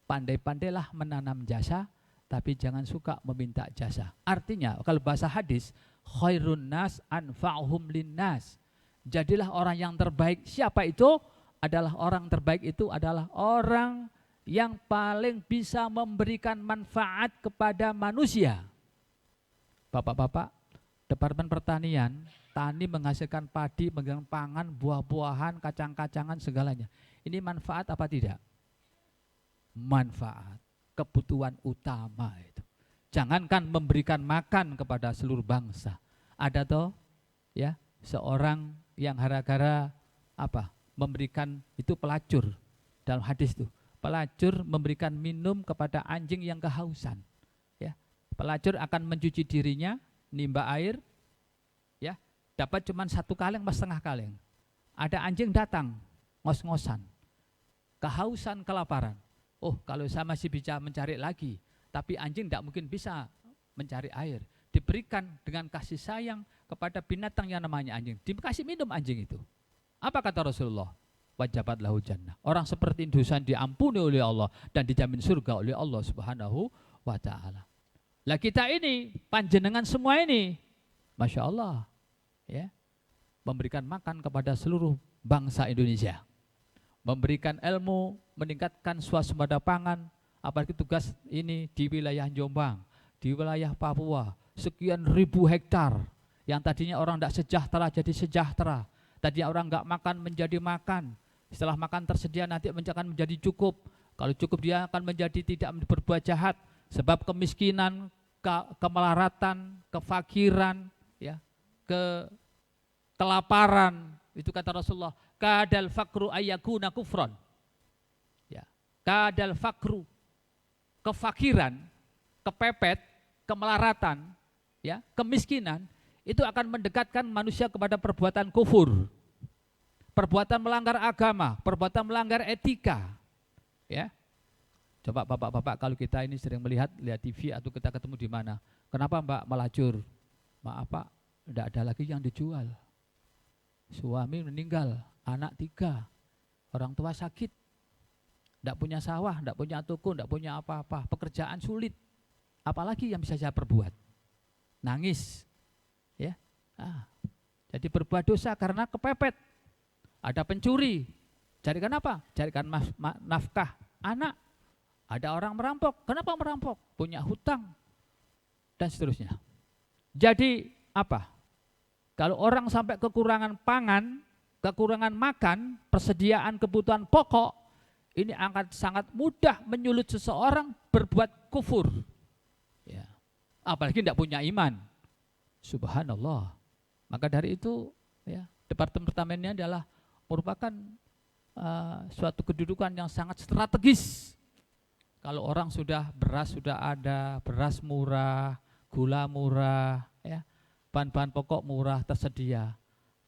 Pandai-pandailah menanam jasa, tapi jangan suka meminta jasa. Artinya, kalau bahasa hadis, khairun nas anfa'uhum linnas. Jadilah orang yang terbaik. Siapa itu? Adalah orang terbaik itu adalah orang yang paling bisa memberikan manfaat kepada manusia. Bapak-bapak, Departemen Pertanian, tani menghasilkan padi, menghasilkan pangan, buah-buahan, kacang-kacangan, segalanya. Ini manfaat apa tidak? Manfaat, kebutuhan utama itu. Jangankan memberikan makan kepada seluruh bangsa. Ada toh ya, seorang yang gara-gara apa? Memberikan itu pelacur. Dalam hadis itu, pelacur memberikan minum kepada anjing yang kehausan. Ya, pelacur akan mencuci dirinya, nimba air, ya, dapat cuma 1 kaleng, setengah kaleng. Ada anjing datang, ngos-ngosan, kehausan, kelaparan. Oh, kalau saya masih bisa mencari lagi, tapi anjing tidak mungkin bisa mencari air. Diberikan dengan kasih sayang kepada binatang yang namanya anjing. Dikasih minum anjing itu. Apa kata Rasulullah? Wajabat lahu jannah. Orang seperti itu diampuni oleh Allah dan dijamin surga oleh Allah Subhanahu wa ta'ala. Lah kita ini, panjenengan semua ini, Masya Allah, ya, memberikan makan kepada seluruh bangsa Indonesia. Memberikan ilmu, meningkatkan swasembada pangan, apalagi tugas ini di wilayah Jombang, di wilayah Papua, sekian ribu hektar, yang tadinya orang tidak sejahtera jadi sejahtera. Tadinya orang nggak makan menjadi makan. Setelah makan tersedia nanti akan menjadi cukup. Kalau cukup dia akan menjadi tidak berbuat jahat. Sebab kemiskinan, kemelaratan, kefakiran, ya, kelaparan. Itu kata Rasulullah, kadal fakru ayyakuna kufron. Ya, kadal fakru, kefakiran, kepepet, kemelaratan, ya, kemiskinan, itu akan mendekatkan manusia kepada perbuatan kufur, perbuatan melanggar agama, perbuatan melanggar etika. Ya, coba bapak-bapak kalau kita ini sering lihat TV atau kita ketemu di mana, kenapa mbak melacur? Maaf pak, tidak ada lagi yang dijual. Suami meninggal, anak 3, orang tua sakit, tidak punya sawah, tidak punya toko, tidak punya apa-apa, pekerjaan sulit, apalagi yang bisa saya perbuat? Nangis, ya. Jadi berbuat dosa karena kepepet. Ada pencuri, carikan apa? Carikan nafkah anak. Ada orang merampok, kenapa merampok? Punya hutang, dan seterusnya. Jadi apa? Kalau orang sampai kekurangan pangan, kekurangan makan, persediaan kebutuhan pokok, ini akan sangat mudah menyulut seseorang berbuat kufur. Ya. Apalagi tidak punya iman. Subhanallah. Maka dari itu, ya, departemen pertama ini adalah merupakan suatu kedudukan yang sangat strategis. Kalau orang beras sudah ada, beras murah, gula murah, ya, bahan-bahan pokok murah tersedia,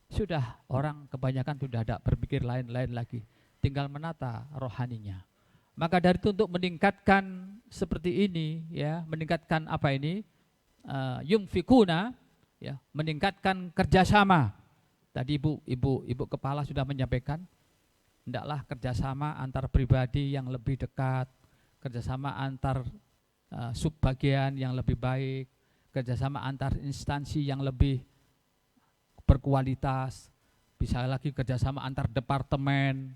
sudah orang kebanyakan sudah ada berpikir lain-lain lagi, tinggal menata rohaninya. Maka dari itu untuk meningkatkan seperti ini, ya, meningkatkan apa ini, yunfikuna, ya, meningkatkan kerjasama. Tadi ibu kepala sudah menyampaikan, hendaklah kerjasama antar pribadi yang lebih dekat, kerjasama antar subbagian yang lebih baik, kerjasama antar instansi yang lebih berkualitas, bisa lagi kerjasama antar departemen,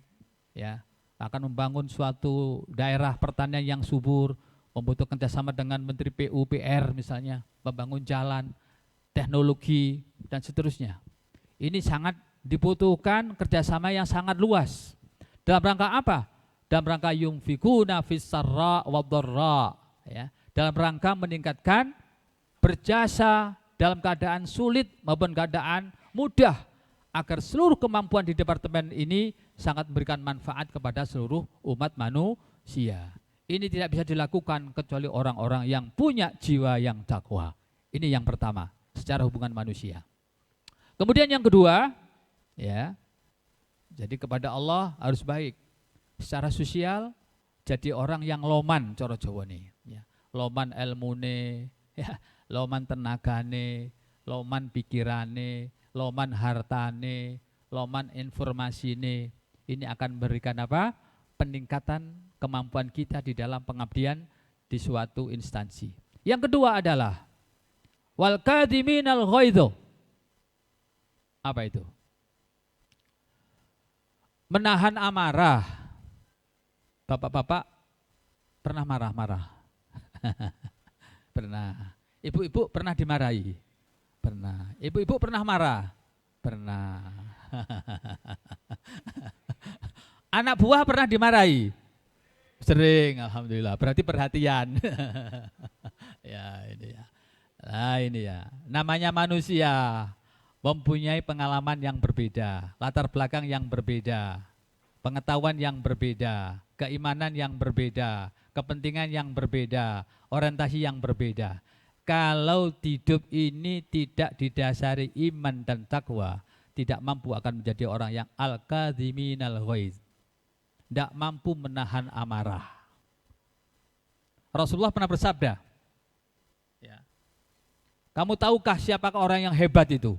ya, akan membangun suatu daerah pertanian yang subur, membutuhkan kerjasama dengan Menteri PUPR misalnya, membangun jalan, teknologi, dan seterusnya. Ini sangat dibutuhkan kerjasama yang sangat luas. Dalam rangka apa? Dalam rangka yunfikuna fis-sarra wad-dharra, ya, dalam rangka meningkatkan berjasa dalam keadaan sulit maupun keadaan mudah, agar seluruh kemampuan di departemen ini sangat memberikan manfaat kepada seluruh umat manusia. Ini tidak bisa dilakukan kecuali orang-orang yang punya jiwa yang takwa. Ini yang pertama, secara hubungan manusia. Kemudian yang kedua, ya, jadi kepada Allah harus baik. Secara sosial, jadi orang yang loman, coro Jawa nih, ya, loman ilmune, ya, loman tenagane, loman pikirane, loman hartane, loman informasine. Ini akan memberikan apa? Peningkatan kemampuan kita di dalam pengabdian di suatu instansi. Yang kedua adalah wal kadhiminal ghaidho. Apa itu? Menahan amarah. Bapak-bapak pernah marah-marah? Pernah. Ibu-ibu pernah dimarahi? Pernah. Ibu-ibu pernah marah? Pernah. Anak buah pernah dimarahi? Sering, alhamdulillah. Berarti perhatian. Ya, ini ya. Nah, ini ya. Namanya manusia mempunyai pengalaman yang berbeda, latar belakang yang berbeda, pengetahuan yang berbeda, keimanan yang berbeda, kepentingan yang berbeda, orientasi yang berbeda. Kalau hidup ini tidak didasari iman dan takwa, tidak mampu akan menjadi orang yang al-kadhiminal ghaidh, tidak mampu menahan amarah. Rasulullah pernah bersabda, ya, kamu tahukah siapakah orang yang hebat itu?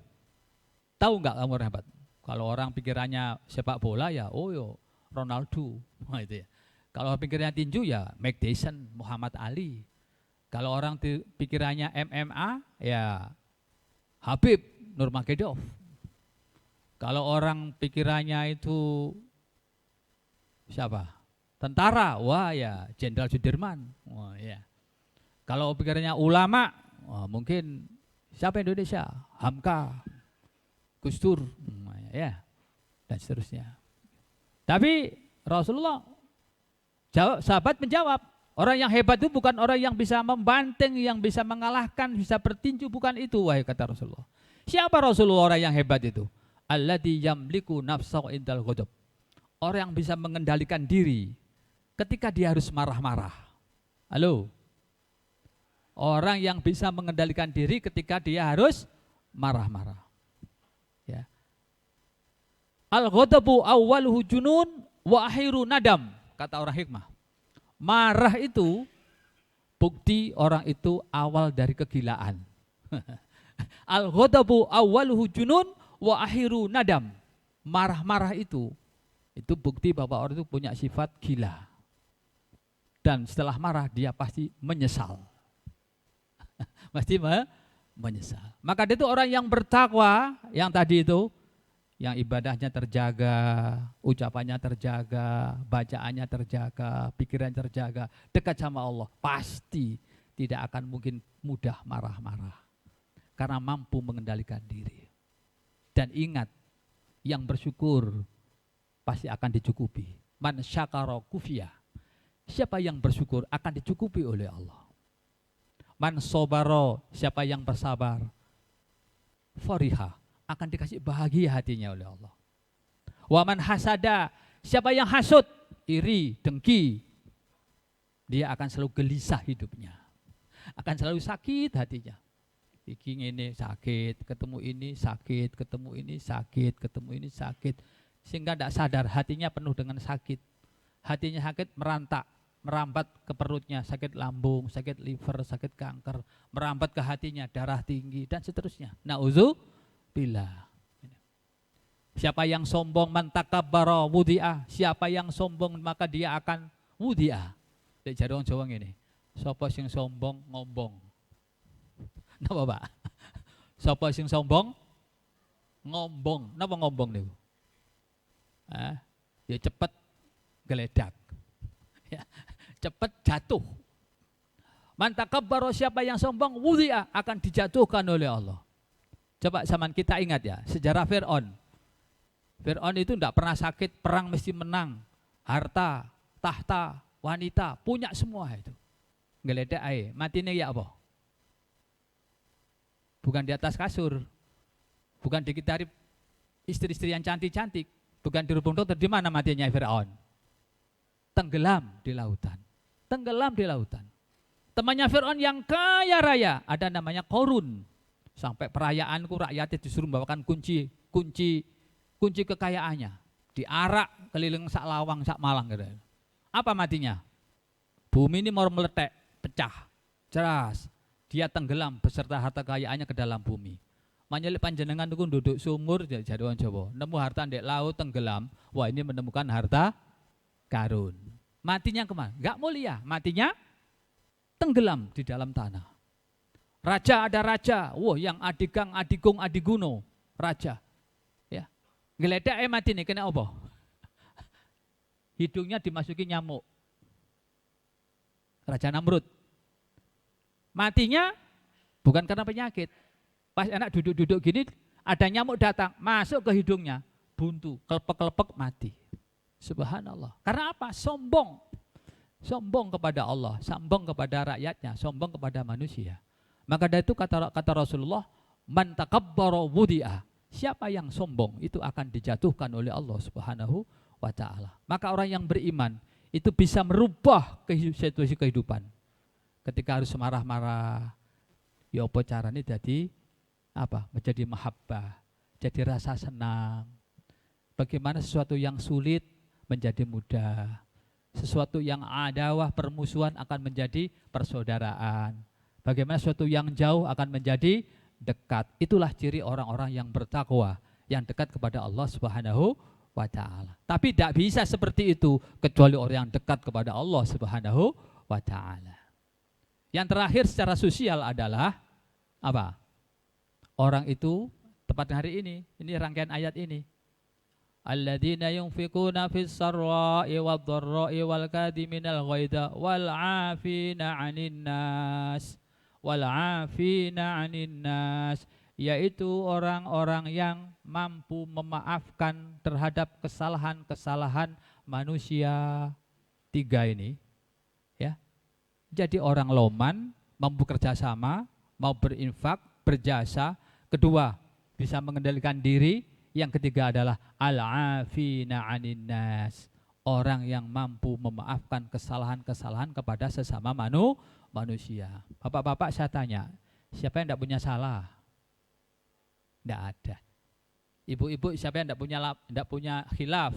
Tahu nggak kamu orang hebat? Kalau orang pikirannya sepak bola ya, oh yo Ronaldo, gitu ya. Kalau pikirannya tinju ya Mike Tyson, Muhammad Ali. Kalau orang pikirannya MMA ya Habib Nurmagomedov. Kalau orang pikirannya itu siapa? Tentara, wah ya Jenderal Sudirman. Wah ya. Kalau pikirannya ulama, wah, mungkin siapa Indonesia? Hamka, Gus Dur, ya, dan seterusnya. Tapi Rasulullah sahabat menjawab, Orang yang hebat itu bukan orang yang bisa membanting, yang bisa mengalahkan, bisa bertinju, bukan itu wahai kata Rasulullah. Siapa Rasulullah orang yang hebat itu? Alladzi yamliku nafsahu indal ghadab. Orang yang bisa mengendalikan diri ketika dia harus marah-marah. Halo. Orang yang bisa mengendalikan diri ketika dia harus marah-marah. Ya. Al-ghadabu awwaluhu junun wa akhiru nadam, kata orang hikmah. Marah itu bukti orang itu awal dari kegilaan. Al-ghadabu awwaluhu junun wa akhiru nadam. Marah-marah itu bukti bahwa orang itu punya sifat gila. Dan setelah marah dia pasti menyesal. Pasti menyesal. Maka dia itu orang yang bertakwa, yang tadi itu, yang ibadahnya terjaga, ucapannya terjaga, bacaannya terjaga, pikiran terjaga, dekat sama Allah, pasti tidak akan mungkin mudah marah-marah. Karena mampu mengendalikan diri. Dan ingat, yang bersyukur pasti akan dicukupi. Man syakara kufiya. Siapa yang bersyukur akan dicukupi oleh Allah. Man sobaro, siapa yang bersabar, fariha, akan dikasih bahagia hatinya oleh Allah. Waman hasada, siapa yang hasud, iri, dengki, dia akan selalu gelisah hidupnya. Akan selalu sakit hatinya. Iki ini sakit, ketemu ini sakit, ketemu ini sakit, ketemu ini sakit. Sehingga tidak sadar hatinya penuh dengan sakit. Hatinya sakit merambat ke perutnya, sakit lambung, sakit liver, sakit kanker, merambat ke hatinya, darah tinggi, dan seterusnya. Na'udzubillah. Siapa yang sombong mantakabbara wudi'ah, siapa yang sombong maka dia akan wudi'ah. Dek jare wong Jawa ngene. Sapa sing sombong ngombong. Napa, Pak? Sapa sing sombong ngombong. Napa ngombong niku? Ya cepet geledak. Ya, cepet jatuh. Mantakabbara, siapa yang sombong wudi'ah, akan dijatuhkan oleh Allah. Coba zaman kita ingat ya, sejarah Fir'aun. Fir'aun itu tidak pernah sakit, perang mesti menang. Harta, tahta, wanita, punya semua itu. Geledak ae, matinya ya apa? Bukan di atas kasur, bukan dikitari istri-istri yang cantik-cantik, bukan di rumah dokter. Di mana matinya Fir'aun? Tenggelam di lautan. Tenggelam di lautan. Temannya Fir'aun yang kaya raya, ada namanya Qarun. Sampai perayaanku rakyatnya disuruh membawakan kunci kekayaannya. Diarak keliling sak lawang, sak malang gitu. Apa matinya? Bumi ini mau meletek, pecah, jelas. Dia tenggelam beserta harta kekayaannya ke dalam bumi. Manyelik panjenengan itu duduk sumur, jadi orang Jawa. Nemu harta di laut tenggelam, wah ini menemukan harta karun. Matinya kemana? Enggak mulia, matinya tenggelam di dalam tanah. Raja ada raja, wah yang adigang, adigung, adiguno, raja. Ya, geledak mati nih, kena apa? Hidungnya dimasuki nyamuk. Raja Namrud. Matinya bukan karena penyakit. Pas anak duduk-duduk gini, ada nyamuk datang, masuk ke hidungnya, buntu, kelepek-kelepek mati. Subhanallah. Karena apa? Sombong. Sombong kepada Allah, sombong kepada rakyatnya, sombong kepada manusia. Maka dari itu kata Rasulullah, man takabbara wudi'ah. Siapa yang sombong itu akan dijatuhkan oleh Allah Subhanahu wa taala. Maka orang yang beriman itu bisa merubah situasi kehidupan. Ketika harus marah-marah, ya apa caranya jadi apa? Menjadi mahabbah, jadi rasa senang. Bagaimana sesuatu yang sulit menjadi mudah. Sesuatu yang adawah, permusuhan akan menjadi persaudaraan. Bagaimana sesuatu yang jauh akan menjadi dekat. Itulah ciri orang-orang yang bertakwa, yang dekat kepada Allah Subhanahu wa taala. Tapi tidak bisa seperti itu kecuali orang yang dekat kepada Allah Subhanahu wa taala. Yang terakhir secara sosial adalah apa? Orang itu tepat hari ini rangkaian ayat ini. Alladzina yunfikuna fis sarra'i wadh-dharra'i wal kadhiminal ghaidha wal 'afina 'anil nas. Wal 'afina 'anil nas, yaitu orang-orang yang mampu memaafkan terhadap kesalahan-kesalahan manusia. Tiga ini, ya. jadi orang loman, mampu kerjasama, mau berinfak, berjasa. Kedua, bisa mengendalikan diri. Yang ketiga adalah al-afina 'anin nas, orang yang mampu memaafkan kesalahan-kesalahan kepada sesama manusia. Bapak-bapak, saya tanya, siapa yang tidak punya salah? Tidak ada. Ibu-ibu, siapa yang tidak punya khilaf?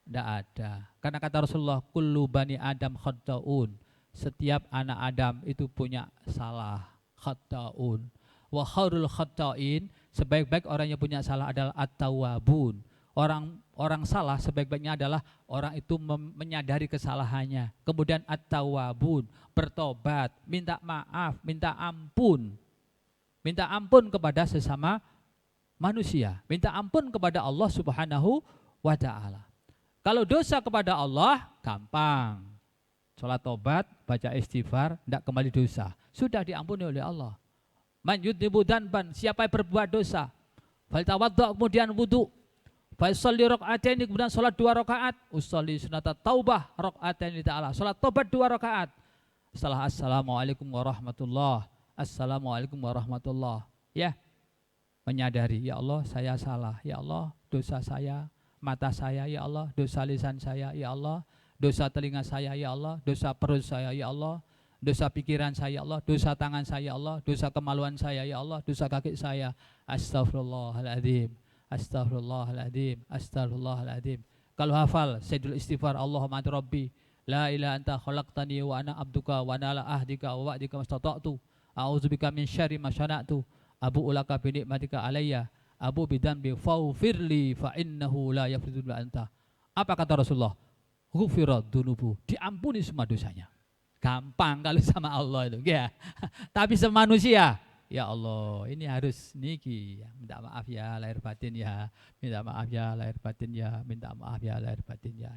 Tidak ada. Karena kata Rasulullah, kullu bani Adam khata'un. Setiap anak Adam itu punya salah, khata'un. Wa khairul khata'in, sebaik-baik orang yang punya salah adalah at-tawwabun. Orang salah sebaik-baiknya adalah orang itu menyadari kesalahannya. Kemudian at-tawwabun, bertobat, minta maaf, minta ampun. Minta ampun kepada sesama manusia, minta ampun kepada Allah Subhanahu wa ta'ala. Kalau dosa kepada Allah, gampang. Sholat tobat, baca istighfar, tidak kembali dosa. Sudah diampuni oleh Allah. Man yudnibu dzanban, siapa yang berbuat dosa, faltawadda, kemudian wudu, fasalli raka'ataini, kemudian sholat 2 rakaat, usolli sunata taubah raka'ataini ta'ala, sholat tobat 2 rakaat. Setelah assalamualaikum warahmatullah, assalamualaikum warahmatullah, ya, menyadari, ya Allah saya salah, ya Allah dosa saya, mata saya, ya Allah dosa lisan saya, ya Allah dosa telinga saya, ya Allah dosa perut saya, ya Allah dosa pikiran saya, ya Allah dosa tangan saya, ya Allah dosa kemaluan saya, ya Allah dosa kaki saya. Astaghfirullahaladzim, astaghfirullahaladzim, astaghfirullahaladzim. Kalau hafal Sayyidul Istighfar, Allahumma anta rabbi la ilaha anta khalaqtani wa ana abduka wa ana ala ahdika wa wa'dika mastata'tu a'udzubika min syarri ma syana'tu abu ulaka bi nikmatika alayya abu bidzambi faghfirli fa innahu la yaghfiru illa anta. Apa kata Rasulullah? Ghufirat dunubu, diampuni semua dosanya. Gampang kalau sama Allah itu, ya. Tapi sama manusia, ya Allah, ini harus niki, ya. Minta maaf ya lahir batin ya, minta maaf ya lahir batin ya, minta maaf ya lahir batin ya.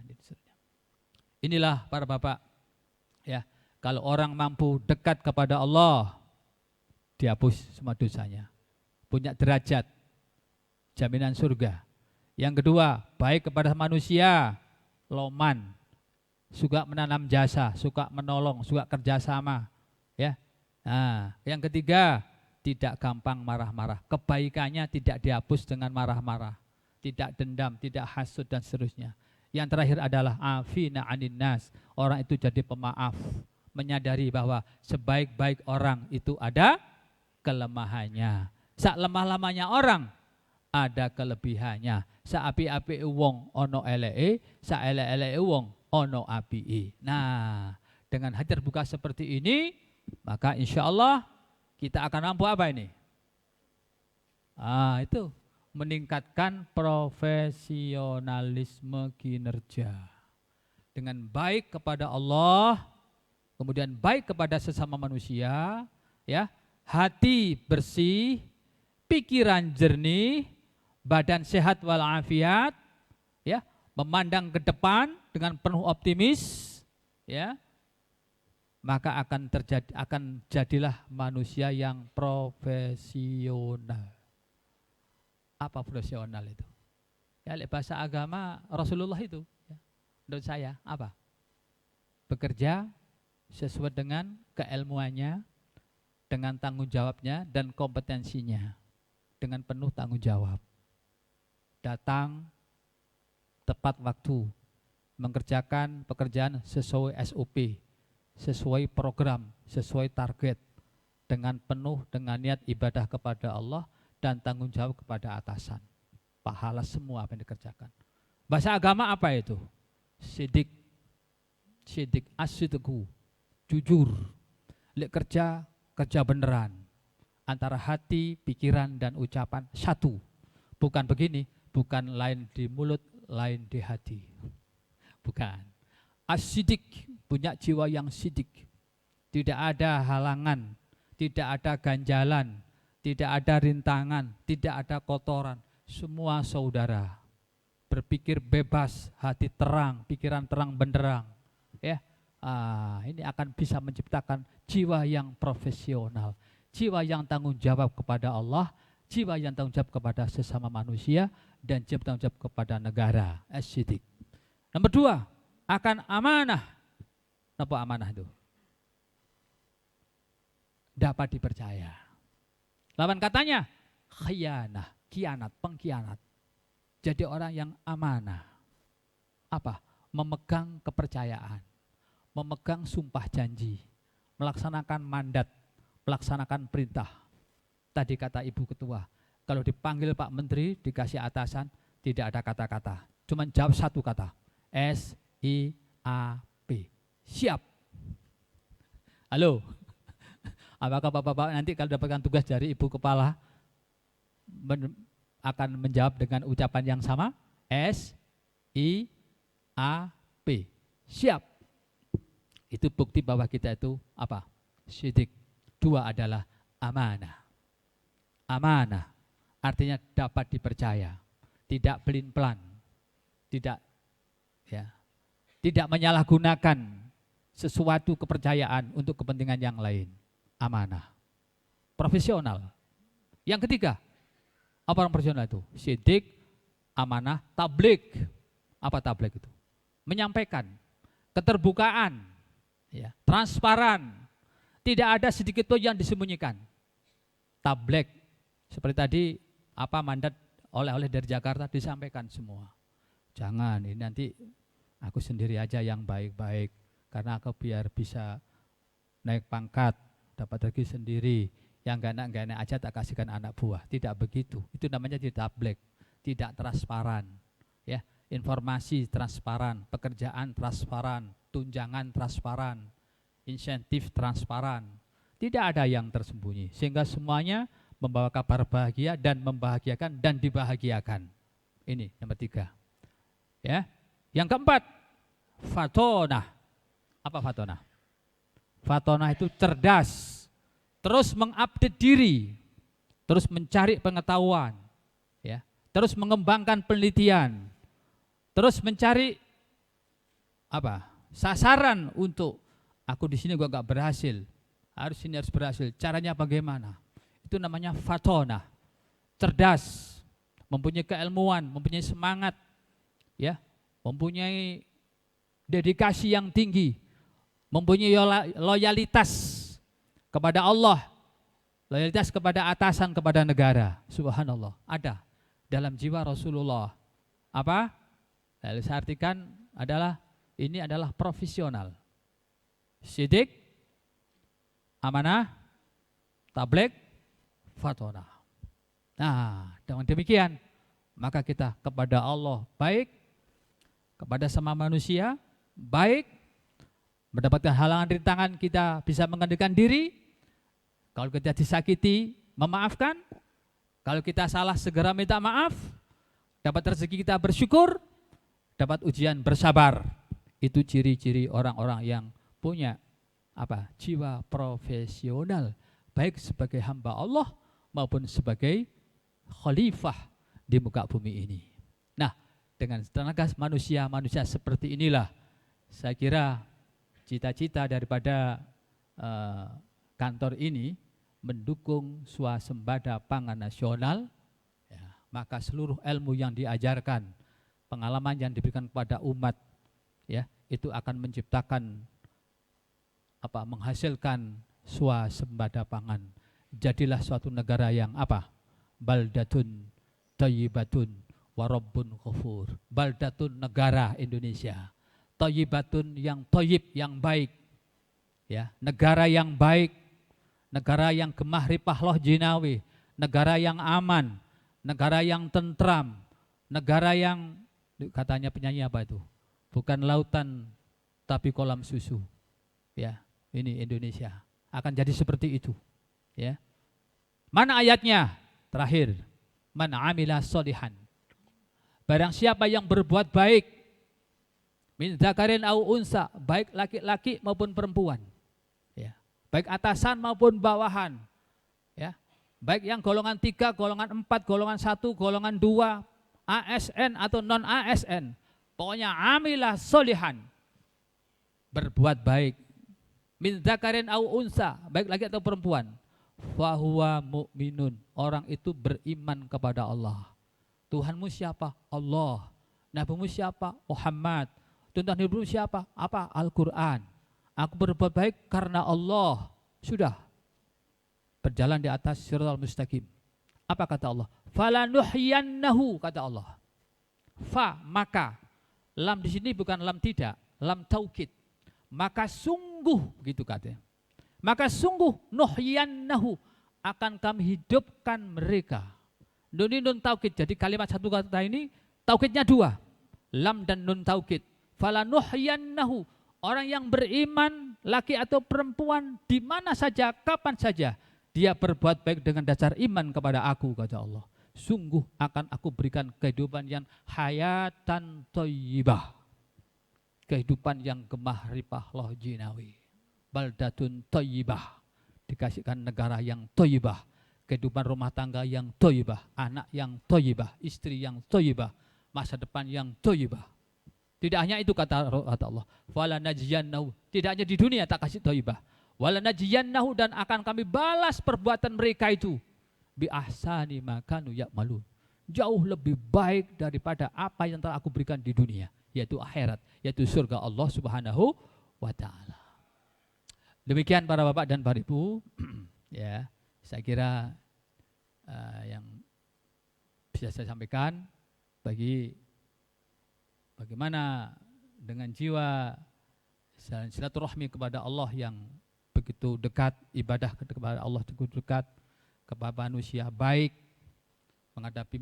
Inilah para bapak, ya. Kalau orang mampu dekat kepada Allah, dihapus semua dosanya, punya derajat, jaminan surga. Yang kedua, baik kepada manusia, loman, suka menanam jasa, suka menolong, suka kerjasama, ya. Nah, yang ketiga, tidak gampang marah-marah. Kebaikannya tidak dihapus dengan marah-marah, tidak dendam, tidak hasud dan seterusnya. Yang terakhir adalah afina 'anin nas, orang itu jadi pemaaf, menyadari bahwa sebaik-baik orang itu ada kelemahannya. Sak lemah-lemahnya orang ada kelebihannya. Sak api-api wong ono eleke, sak elek-eleke wong ono api. Nah, dengan hati terbuka seperti ini, maka insya Allah kita akan mampu apa ini? Itu meningkatkan profesionalisme kinerja dengan baik kepada Allah, kemudian baik kepada sesama manusia, ya, hati bersih, pikiran jernih, badan sehat walafiat, ya, memandang ke depan dengan penuh optimis, ya, maka akan jadilah manusia yang profesional. Apa profesional itu? Ya, bahasa agama Rasulullah itu, ya, menurut saya apa? Bekerja sesuai dengan keilmuannya, dengan tanggung jawabnya dan kompetensinya, dengan penuh tanggung jawab. Datang tepat waktu, mengerjakan pekerjaan sesuai SOP, sesuai program, sesuai target, dengan penuh dengan niat ibadah kepada Allah dan tanggung jawab kepada atasan. Pahala semua apa yang dikerjakan. Bahasa agama apa itu? Sidik, asidku, jujur. Lek kerja beneran. Antara hati, pikiran dan ucapan satu. Bukan begini, bukan lain di mulut, lain di hati. Bukan. Asidik, punya jiwa yang sidik. Tidak ada halangan, tidak ada ganjalan, tidak ada rintangan, tidak ada kotoran. Semua saudara. Berpikir bebas, hati terang, pikiran terang benderang. Ya. Ini akan bisa menciptakan jiwa yang profesional, jiwa yang tanggung jawab kepada Allah, jiwa yang tanggung jawab kepada sesama manusia, dan jiwa tanggung jawab kepada negara. As-sidik. Nomor 2, akan amanah. Apa amanah itu? dapat dipercaya. Lawan katanya khianah, khianat, pengkhianat. Jadi orang yang amanah. Apa? Memegang kepercayaan, memegang sumpah janji, melaksanakan mandat, melaksanakan perintah. Tadi kata Ibu Ketua, kalau dipanggil Pak Menteri, dikasih atasan, tidak ada kata-kata. Cuma jawab satu kata, SIAP, siap. Halo, apakah Bapak-Bapak nanti kalau dapatkan tugas dari Ibu Kepala akan menjawab dengan ucapan yang sama? SIAP, siap. Itu bukti bahwa kita itu apa? Syidik. Dua adalah amanah. Amanah artinya dapat dipercaya, tidak pelin-pelan, tidak menyalahgunakan sesuatu kepercayaan untuk kepentingan yang lain. Amanah. Profesional. Yang ketiga, apa orang profesional itu? Syidik, amanah, tabligh. Apa tabligh itu? Menyampaikan, keterbukaan, transparan, tidak ada sedikit pun yang disembunyikan. Tabligh, seperti tadi apa mandat oleh-oleh dari Jakarta disampaikan semua. Jangan, ini nanti aku sendiri aja yang baik-baik, karena aku biar bisa naik pangkat, dapat rezeki sendiri, yang gak enak aja tak kasihkan anak buah. Tidak begitu, itu namanya tidak tabligh, tidak transparan. Ya, informasi transparan, pekerjaan transparan, tunjangan transparan, insentif transparan, tidak ada yang tersembunyi, sehingga semuanya membawa kabar bahagia dan membahagiakan dan dibahagiakan. Ini nomor 3. Ya, yang keempat, fatonah. Apa fatonah? Fatonah itu cerdas, terus mengupdate diri, terus mencari pengetahuan, terus mengembangkan penelitian, terus mencari apa? Sasaran untuk aku di sini gua nggak berhasil, harus berhasil. Caranya bagaimana? Itu namanya fatonah, cerdas, mempunyai keilmuan, mempunyai semangat, mempunyai dedikasi yang tinggi, mempunyai loyalitas kepada Allah, loyalitas kepada atasan, kepada negara. Subhanallah, ada dalam jiwa Rasulullah. Apa? Lalu saya artikan adalah ini adalah profesional. Syidik, amanah, tabligh, fatonah. Nah, dengan demikian maka kita kepada Allah baik, kepada sama manusia baik, mendapatkan halangan rintangan kita bisa mengendalikan diri. Kalau kita disakiti, memaafkan. Kalau kita salah, segera minta maaf. Dapat rezeki, kita bersyukur. Dapat ujian, bersabar. Itu ciri-ciri orang-orang yang punya apa? Jiwa profesional, baik sebagai hamba Allah maupun sebagai khalifah di muka bumi ini. Nah, dengan tenaga manusia seperti inilah saya kira cita-cita daripada kantor ini mendukung swasembada pangan nasional, maka seluruh ilmu yang diajarkan, pengalaman yang diberikan kepada umat, itu akan menciptakan apa? Menghasilkan swasembada pangan. Jadilah suatu negara yang apa? Baldatun thayyibatun wa rabbun ghafur. Baldatun, negara Indonesia. Thayyibatun, yang thayyib, yang baik. Negara yang baik, negara yang gemah ripah loh jinawi, negara yang aman, negara yang tentram, negara yang katanya penyanyi apa itu? Bukan lautan tapi kolam susu. Ini Indonesia akan jadi seperti itu. Mana ayatnya? Terakhir, man amila sholihan. Barang siapa yang berbuat baik, min dzakarin au unsa, baik laki-laki maupun perempuan, baik atasan maupun bawahan, baik yang golongan 3, golongan 4, golongan 1, golongan 2, ASN atau non ASN, pokoknya amilah sholihan, berbuat baik, min dzakarin au unsa, baik laki atau perempuan, fahuwa mu'minun, orang itu beriman kepada Allah. Tuhanmu siapa? Allah. Nabimu siapa? Muhammad. Tuntunan hidupmu siapa? Apa? Al-Quran. Aku berbuat baik karena Allah. Sudah. berjalan di atas siratal mustaqim. Apa kata Allah? Falanuhyiyannahu, kata Allah. Fa, maka. Lam di sini bukan lam tidak, lam taukid. Maka sungguh, gitu katanya. Maka sungguh nuhyiyannahu, akan kami hidupkan mereka. Nun nun taukid. Jadi kalimat satu kata ini taukidnya dua. Lam dan nun taukid. Falanuhyiyannahu, orang yang beriman, laki atau perempuan, di mana saja, kapan saja, dia berbuat baik dengan dasar iman kepada aku, kata Allah. Sungguh akan aku berikan kehidupan yang hayatan thayyibah. Kehidupan yang gemah ripah loh jinawi. Baldatun thayyibah. Dikasihkan negara yang thayyibah. Kehidupan rumah tangga yang thayyibah. Anak yang thayyibah. Istri yang thayyibah. Masa depan yang thayyibah. Tidak hanya itu kata Allah. Wala najiyannahu. Tidak hanya di dunia tak kasih thayyibah. Wala najiyannahu, dan akan kami balas perbuatan mereka itu. Bi ahsani ma kanu ya'malun. Jauh lebih baik daripada apa yang telah aku berikan di dunia, yaitu akhirat, yaitu surga Allah Subhanahu wa taala. Demikian para bapak dan para ibu, ya, saya kira yang bisa saya sampaikan bagaimana dengan jiwa silaturahmi kepada Allah yang begitu dekat, ibadah kepada Allah begitu dekat, kepada manusia baik, menghadapi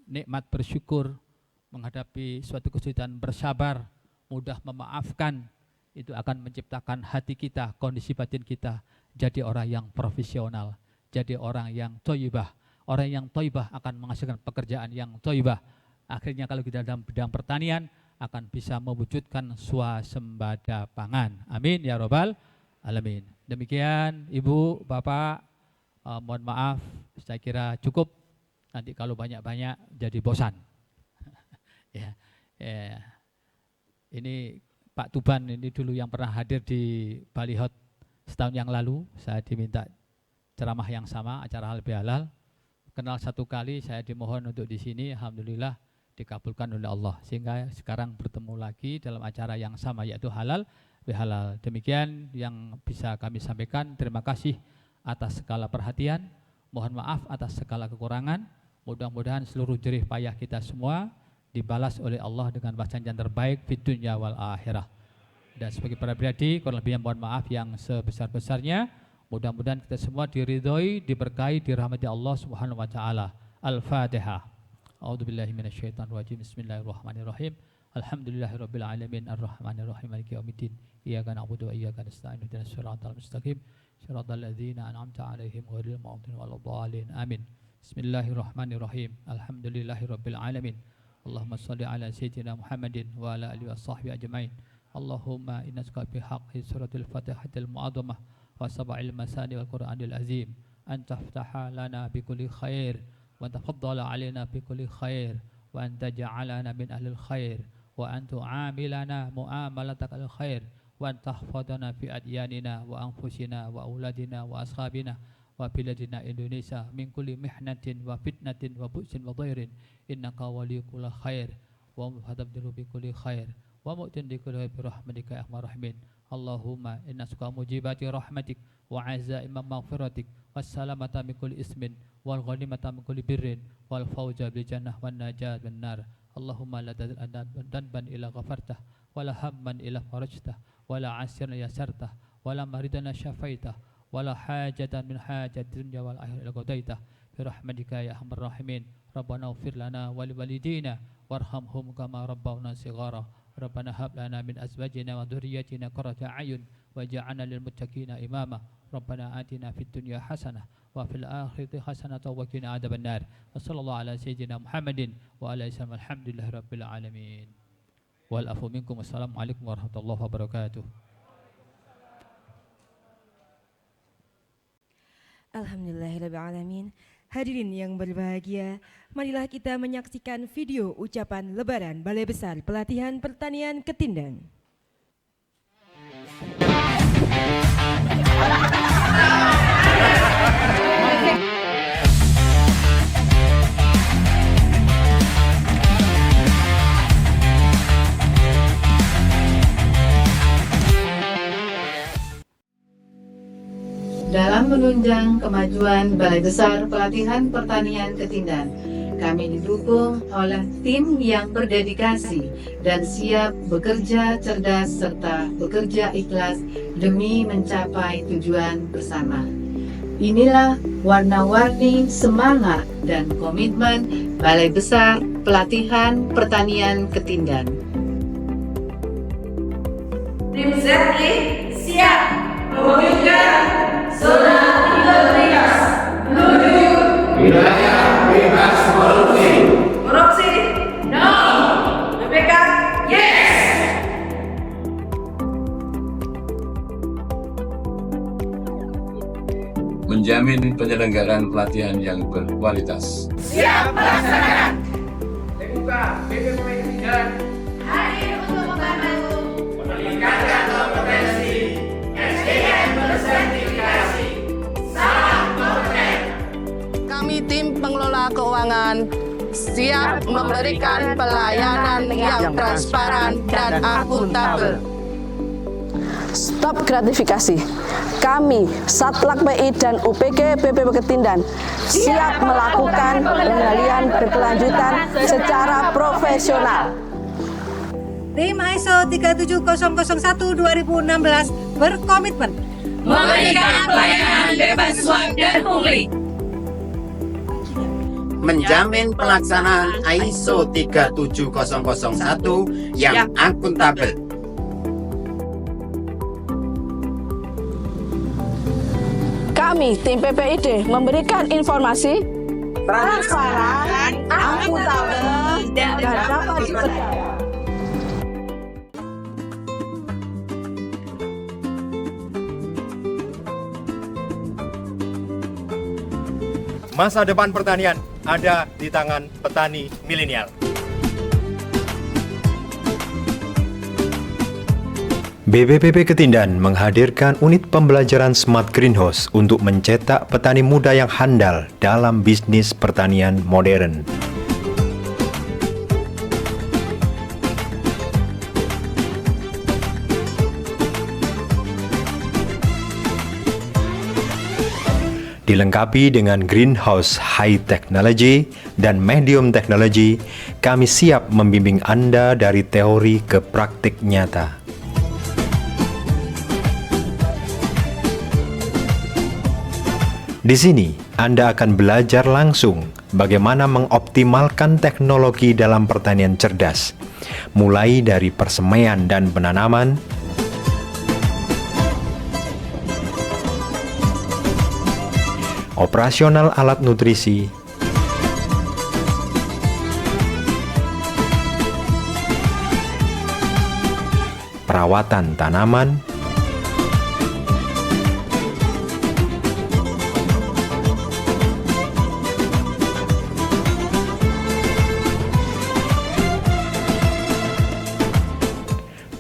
nikmat bersyukur, menghadapi suatu kesulitan bersabar, mudah memaafkan, itu akan menciptakan hati kita, kondisi batin kita jadi orang yang profesional, jadi orang yang thayyibah. Orang yang thayyibah akan menghasilkan pekerjaan yang thayyibah. Akhirnya kalau kita dalam bidang pertanian akan bisa mewujudkan swasembada pangan. Amin ya rabbal alamin. Demikian Ibu, Bapak, mohon maaf, saya kira cukup. Nanti kalau banyak-banyak jadi bosan. ya. Ini Pak Tuban ini dulu yang pernah hadir di Balihot setahun yang lalu. Saya diminta ceramah yang sama, acara halal bihalal. Kenal satu kali, saya dimohon untuk di sini. Alhamdulillah dikabulkan oleh Allah. Sehingga sekarang bertemu lagi dalam acara yang sama, yaitu halal bihalal. Demikian yang bisa kami sampaikan. Terima kasih atas segala perhatian, mohon maaf atas segala kekurangan. Mudah-mudahan seluruh jerih payah kita semua dibalas oleh Allah dengan balasan yang terbaik di dunia wal akhirah. Dan sebagai para pribadi, kurang lebihnya mohon maaf yang sebesar-besarnya. Mudah-mudahan kita semua diridhoi, diberkahi, dirahmati Allah Subhanahu wa taala. Al-Fatihah. A'udzubillahi minasyaitonir rajim. Bismillahirrahmanirrahim. Alhamdulillahirabbil alamin arrahmanir rahim maliki yaumiddin. Iyyaka na'budu wa iyyaka nasta'in. Ihdinas siratal mustaqim. Siratal ladzina an'amta 'alaihim ghairil maghdubi waladdallin. Amin. Bismillahirrahmanirrahim. Alhamdulillahirabbil alamin. Allahumma shalli ala sayyidina Muhammadin wa ala alihi washabbihi ajmain. Allahumma inna nas'aluka bi haqqi suratul Fatihatil mu'azzamah wa sab'il masani wal Qur'anil azim an taftaha lana bi kulli khair wa tafaddala alaina bi kulli khair wa an taj'alana min ahlil khair wa an tu'amilana mu'amalatakal khair wa an tahfadana fi adyanina wa anfusina wa auladina wa ashabina wa biladina Indonesia min kulli mihnatin wa fitnatin wa bu'sin wa dhairin innaka waliyul khair wa muhadabdiru bi kulli khair wa mu'tin di kulli bi rahmatika ya arhamar rahimin. Allahumma inna suka mujibati rahmatik wa azaima maghfiratik wassalamata min kulli ismin wal ghanimata min kulli birrin wal fawza bil jannah wan najat bin nar. Allahumma la tadil danban ila ghafartah wala hamman ila farajtah wala asirna yasartah wala maridana syafaitah wala hajatan min hajat dunya wal akhirah ila qadaitah bi rahmatika ya arhamar rahimin. Rabbana ighfir lana wa liwalidina warhamhum kama rabbawna shighara. Rabbana hab lana min azwajina wa dhurriyyatina qurrata a'yun waj'alna lil muttaqina imama. Rabbana atina fid dunya hasanah wa fil akhirati hasanah wa qina adzabannar. Wa sallallahu ala sayyidina Muhammadin wa ala alihi wasallam. Alhamdulillahirabbil alamin. Wal afu minkum. Wassalamualaikum warahmatullahi wabarakatuh. Alhamdulillahirabbil alamin. Hadirin yang berbahagia, marilah kita menyaksikan video ucapan Lebaran Balai Besar Pelatihan Pertanian Ketindang. Dalam menunjukkan menunjang kemajuan Balai Besar Pelatihan Pertanian Ketindan. Kami didukung oleh tim yang berdedikasi dan siap bekerja cerdas serta bekerja ikhlas demi mencapai tujuan bersama. Inilah warna-warni semangat dan komitmen Balai Besar Pelatihan Pertanian Ketindan. Tim ZI siap mewujudkan zona integritas menuju wilayah bebas korupsi. Korupsi, no. BPK, yes. Menjamin penyelenggaraan pelatihan yang berkualitas. Siap melaksanakan. Terbuka BPP Ketindan Hadir untuk membantu meningkatkan kompetensi SDM bersertifikasi. Salam kompeten. Kami tim pengelola keuangan siap memberikan pelayanan yang transparan dan akuntabel. Stop gratifikasi. Kami, Satlak PI dan UPG BPP Ketindan, siap melakukan pengendalian berkelanjutan secara profesional. Tim ISO 37001-2016 berkomitmen memberikan pelayanan bebas suap dan pungli, menjamin pelaksanaan ISO 37001 yang akuntabel. Kami, tim PPID, memberikan informasi transparan, akuntabel, dan dapat dipercaya. Masa depan pertanian ada di tangan petani milenial. BPPP Ketindan menghadirkan unit pembelajaran Smart Greenhouse untuk mencetak petani muda yang handal dalam bisnis pertanian modern. Dilengkapi dengan greenhouse high technology dan medium technology, kami siap membimbing Anda dari teori ke praktik nyata. Di sini, Anda akan belajar langsung bagaimana mengoptimalkan teknologi dalam pertanian cerdas, mulai dari persemaian dan penanaman, operasional alat nutrisi, perawatan tanaman,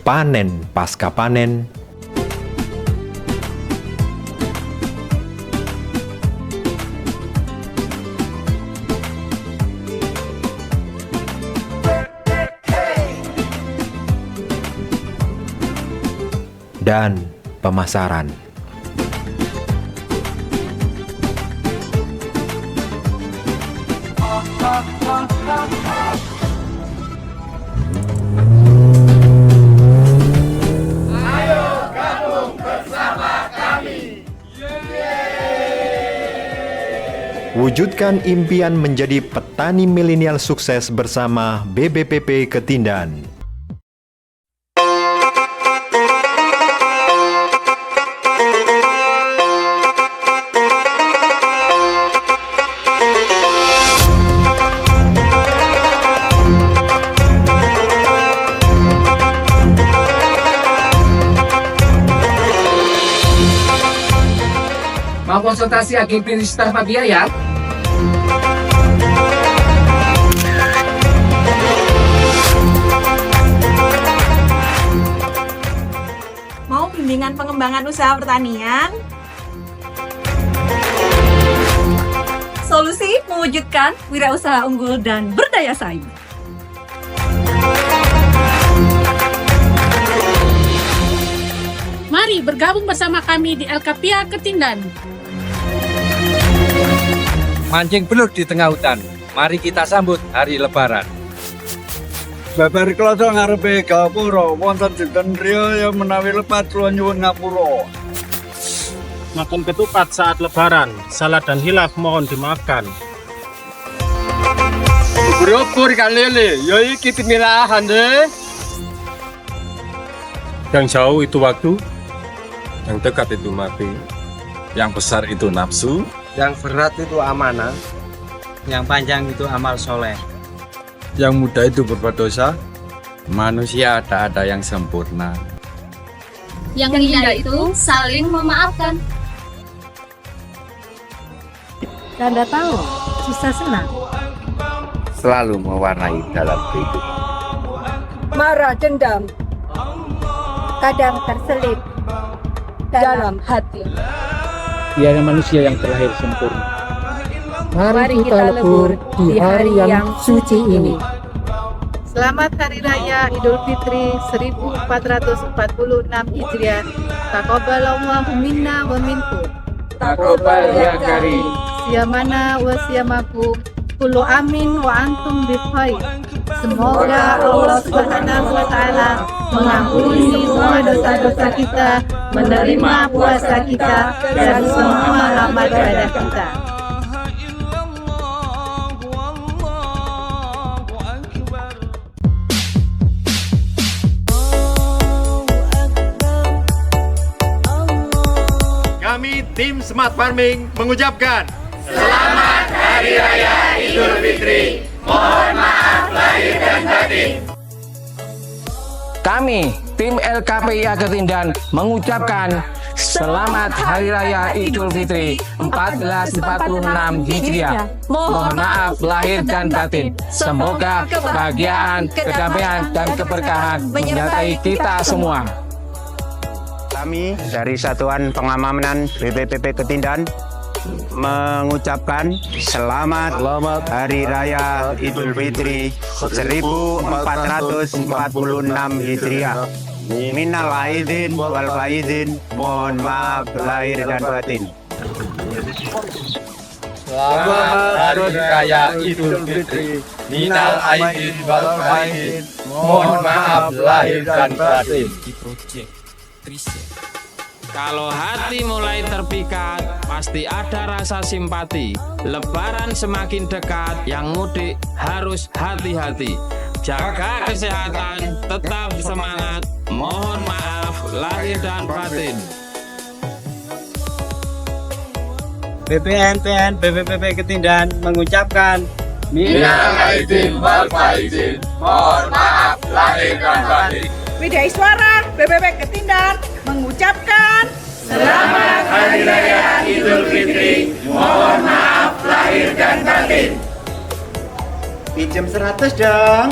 panen pasca panen, dan pemasaran. Wujudkan impian menjadi petani milenial sukses bersama BPPP Ketindan. Mau konsultasi agen klinis tanpa biaya? Mau bimbingan pengembangan usaha pertanian? Solusi mewujudkan wirausaha unggul dan berdaya saing. Mari bergabung bersama kami di LKPIA Ketindan. mancing belut di tengah hutan. Mari kita sambut hari Lebaran. Babar kloso ngarepe gapura wonten dinten riya yang menawi lepat kula nyuwun ngapura. Makan ketupat saat Lebaran, salah dan hilaf mohon dimaafkan. Ubur ikan lele, ya iki pemilahan deh. Yang jauh itu waktu, yang dekat itu mati, yang besar itu nafsu, yang berat itu amanah, yang panjang itu amal soleh, yang muda itu berbuat dosa. Manusia tak ada yang sempurna. Yang indah itu saling memaafkan. Tanda tahu, susah senang. Selalu mewarnai dalam hidup. Marah dendam kadang terselip dalam hati. Tiada manusia yang terlahir sempurna. Mari kita lebur di hari yang suci ini. Selamat Hari Raya Idul Fitri 1446 Hijriah. Taqabbalallahu minna wa minkum. Taqabbal ya karim. Siyamana wa siyamakum. Kullu amin wa antum bi khair. Semoga Allah Subhanahu wa taala mengampuni semua dosa-dosa kita, menerima puasa kita dan semua amal ibadah kita. Kami tim Smart Farming mengucapkan Selamat Hari Raya Idul Fitri. Mohon maaf lahir dan batin. Kami, tim LKPIA Ketindan, mengucapkan Selamat Hari Raya Idul Fitri 1446 Hijriah. Mohon maaf lahir dan batin. Semoga kebahagiaan, kedamaian, dan keberkahan menyertai kita semua. Kami dari Satuan Pengamanan BPPP Ketindan mengucapkan Selamat Hari Raya Idul Fitri 1446 Hijriah. Minal aidin wal faizin, mohon maaf lahir dan batin. Selamat Hari Raya Idul Fitri. Minal aidin wal faizin, mohon maaf lahir dan batin. Kalau hati mulai terpikat, pasti ada rasa simpati. Lebaran semakin dekat, yang mudik harus hati-hati. Jaga kesehatan, tetap semangat. Mohon maaf lahir dan batin. BPNPN BPPP Ketindan mengucapkan Minal aidin wal faizin, mohon maaf lahir dan batin. Widai Suara BPPP Ketindan mengucapkan Selamat Hari Raya Idul Fitri. Mohon maaf lahir dan batin. Pinjam 100 dong.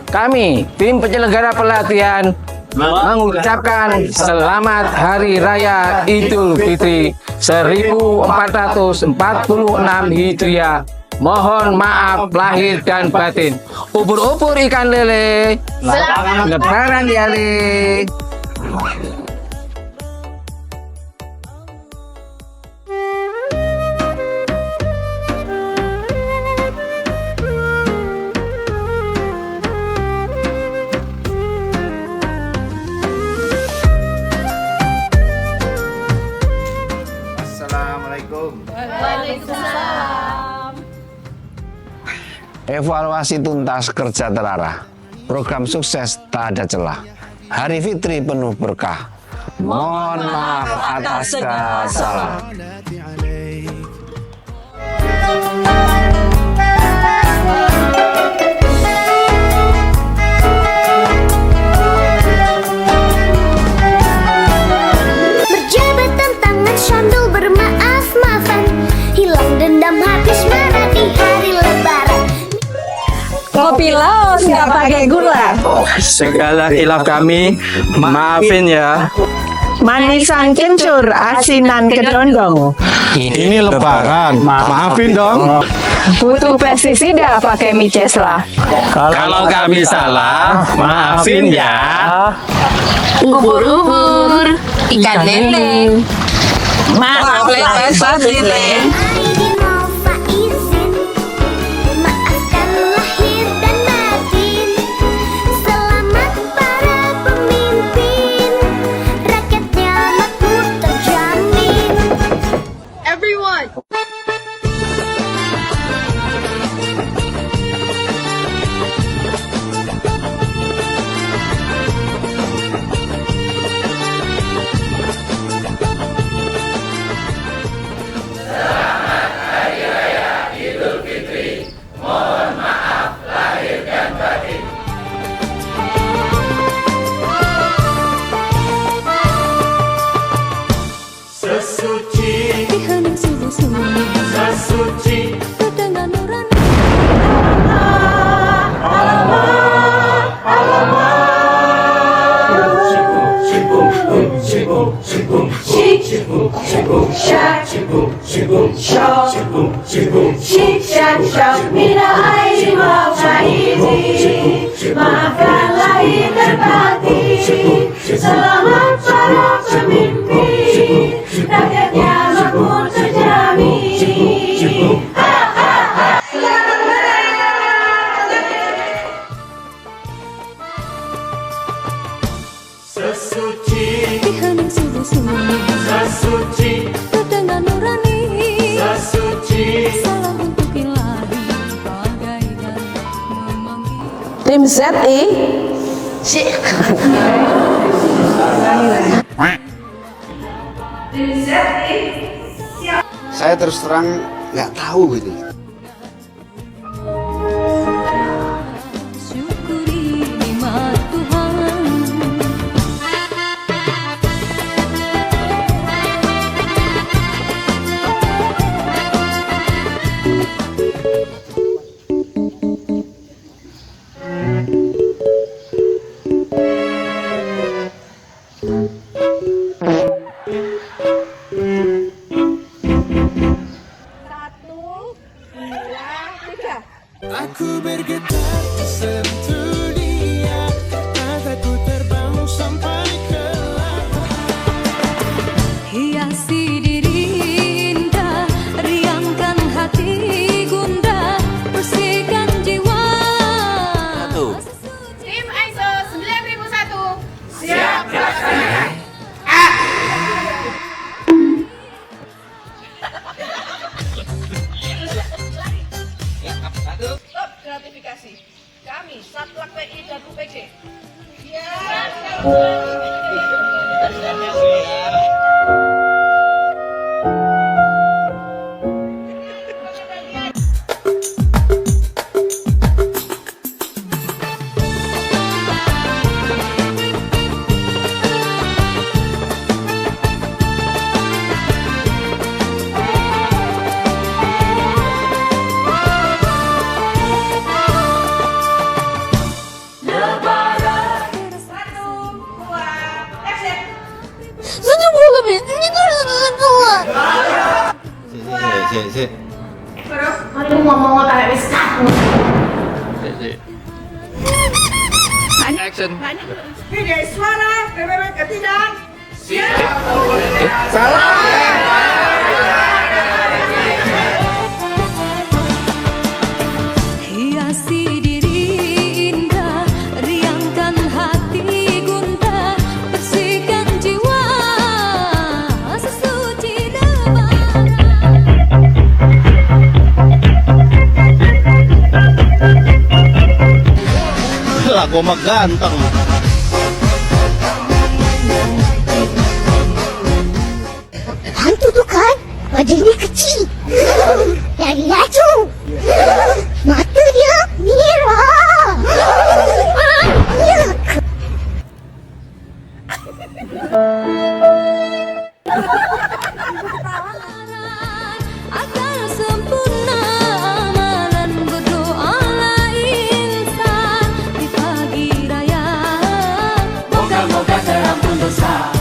Kami, tim penyelenggara pelatihan, mengucapkan Selamat Hari Raya Idul Fitri 1446 Hijriah. Mohon maaf lahir dan batin. Ubur-ubur ikan lele. Selamat Lebaran ya Le. Evaluasi tuntas kerja terarah. Program sukses tak ada celah. Hari Fitri penuh berkah. Mohon maaf atas segala salah. Berjabatan tangan sambil bermaaf-maafan. Hilang dendam habis marah di hari Lebaran. Kopi Laos nggak pakai gula. Segala khilaf kami, maafin ya. Manisan kencur, asinan kedondong. Ini lebaran, maafin dong. Butuh pestisida pakai mices lah. Kalau kami salah, maafin ya. Ubur-ubur, ikan lele. Maaf lele, lele. Maafkan lahir dan batin, selamat para pemimpin, rakyatnya makmur terjamin. Sesuci di hening sungguh-sungguh, sesuci dengan nurani, sesuci salam untuk ilahi bagaikan memanggil. Tim ZI. Saya terus terang nggak tahu gitu. Syukuri nikmat Tuhan. Aku bergetar tersentuh dia, kataku terbang sampai ke langit. Hiasi diri indah, riangkan hati gundah, bersihkan jiwa. Tim ISO 9001 siap melaksanakan. Stop gratifikasi. Kami Satpol PI dan UPG. Mari ngomong apa wis kaku. Action. Video suara BPP Ketidan. Siap. Salam. Hiasi diri indah, riangkan hati gundah, bersihkan jiwa, sesuci Lah, gua mah ganteng. Hantu tuh kan, wajahnya kecil, dari lacu, matanya merah. agar sempurna amalan, berdoalah insan di pagi raya, moga-moga terampun dosa.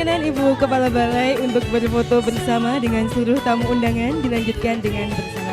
Perkenan Ibu Kepala Balai untuk berfoto bersama dengan seluruh tamu undangan dilanjutkan dengan bersama